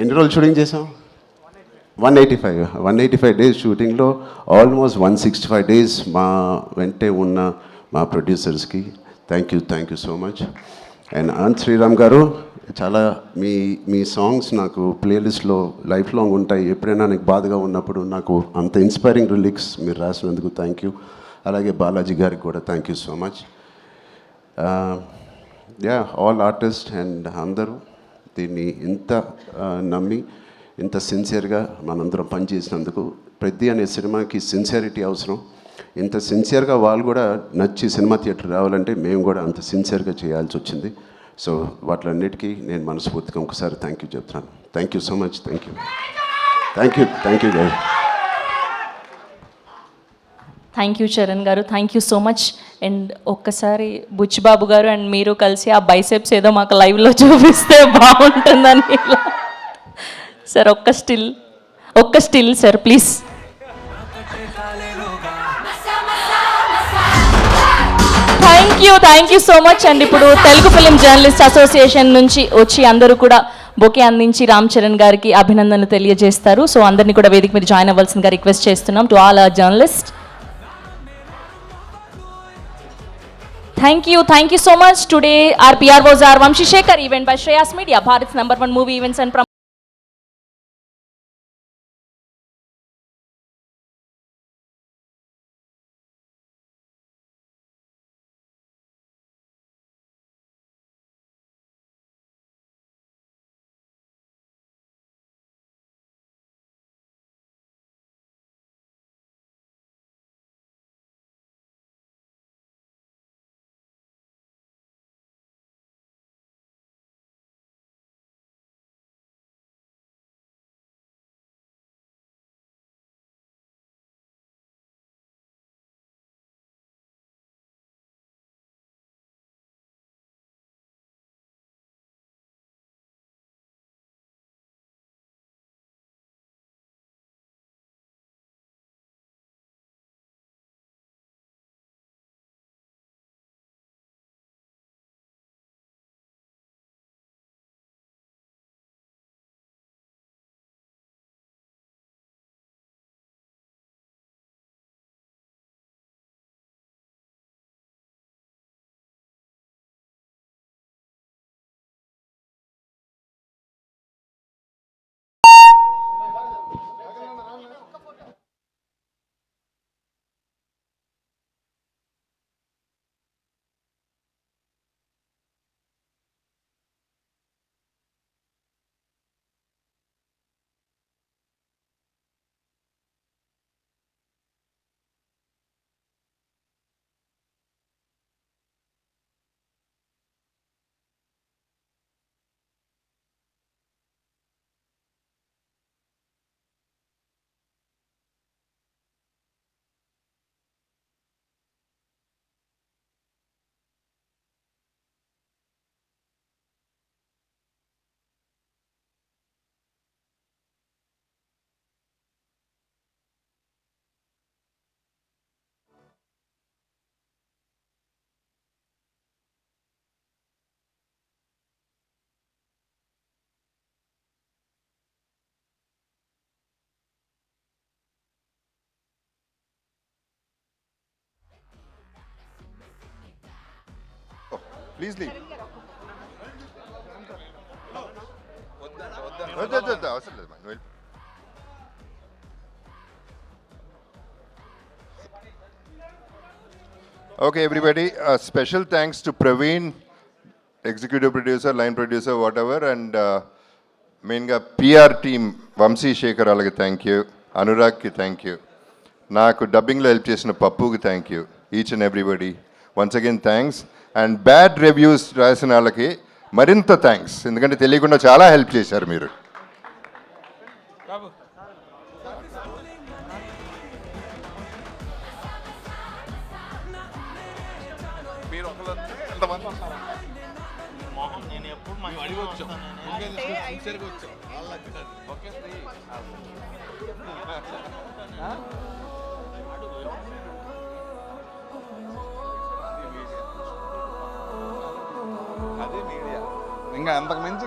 ఎన్ని రోజులు షూటింగ్ చేసాం? 185 days షూటింగ్లో ఆల్మోస్ట్ 165 days మా వెంటే ఉన్న మా ప్రొడ్యూసర్స్కి thank you so much. And Anant Sriram garu, చాలా మీ సాంగ్స్ నాకు ప్లేలిస్ట్లో లైఫ్ లాంగ్ ఉంటాయి. ఎప్పుడైనా నాకు బాధగా ఉన్నప్పుడు నాకు అంత ఇన్స్పైరింగ్ లిరిక్స్ మీరు రాసినందుకు థ్యాంక్ యూ. అలాగే బాలాజీ గారికి కూడా thank you so much. All artist and అందరూ దీన్ని ఇంత నమ్మి, ఇంత సిన్సియర్గా మనందరం పనిచేసినందుకు. పెద్ది అనే సినిమాకి సిన్సియారిటీ అవసరం. ఇంత సిన్సియర్గా వాళ్ళు కూడా నచ్చి సినిమా థియేటర్ రావాలంటే మేము కూడా అంత సిన్సియర్గా చేయాల్సి వచ్చింది. సో వాటిలన్నిటికీ నేను మనస్ఫూర్తిగా ఒకసారి థ్యాంక్ యూ చెప్తున్నాను. Thank you so much. Thank you గారు. థ్యాంక్ యూ చరణ్ గారు, thank you so much. And ఒక్కసారి బుచ్చిబాబు గారు అండ్ మీరు కలిసి ఆ బైసెప్స్ ఏదో మాకు లైవ్లో చూపిస్తే బాగుంటుందని. సార్ ఒక్క still sir please. Thank you so much. And ఇప్పుడు తెలుగు ఫిలిం జర్నలిస్ట్ అసోసియేషన్ నుంచి వచ్చి అందరూ కూడా బొకే అందించి రామ్ చరణ్ గారికి అభినందనలు తెలియజేస్తారు. సో అందరినీ కూడా వేదిక మీద జాయిన్ అవ్వాల్సిందిగా రిక్వెస్ట్ చేస్తున్నాం to all our journalist. Thank you so much. Today our PROs are Vamshi Shekhar, event by Shreyas Media, Bharat's #1 movie events and please leave. అవసరం లేదు నువ్వు వెళ్ళి. Okay, everybody, special thanks to Praveen, executive producer, line producer, whatever, and mainly PR team, Vamsi Shekhar alage thank you, Anurag ki thank you, naaku dubbing lo help chesina Pappu ki thank you, each and everybody. Once again thanks, and bad reviews rasina alaki marinta thanks, endukante teliyakunda chaala help chesaru meeru. ఇంకా అంతకు మించి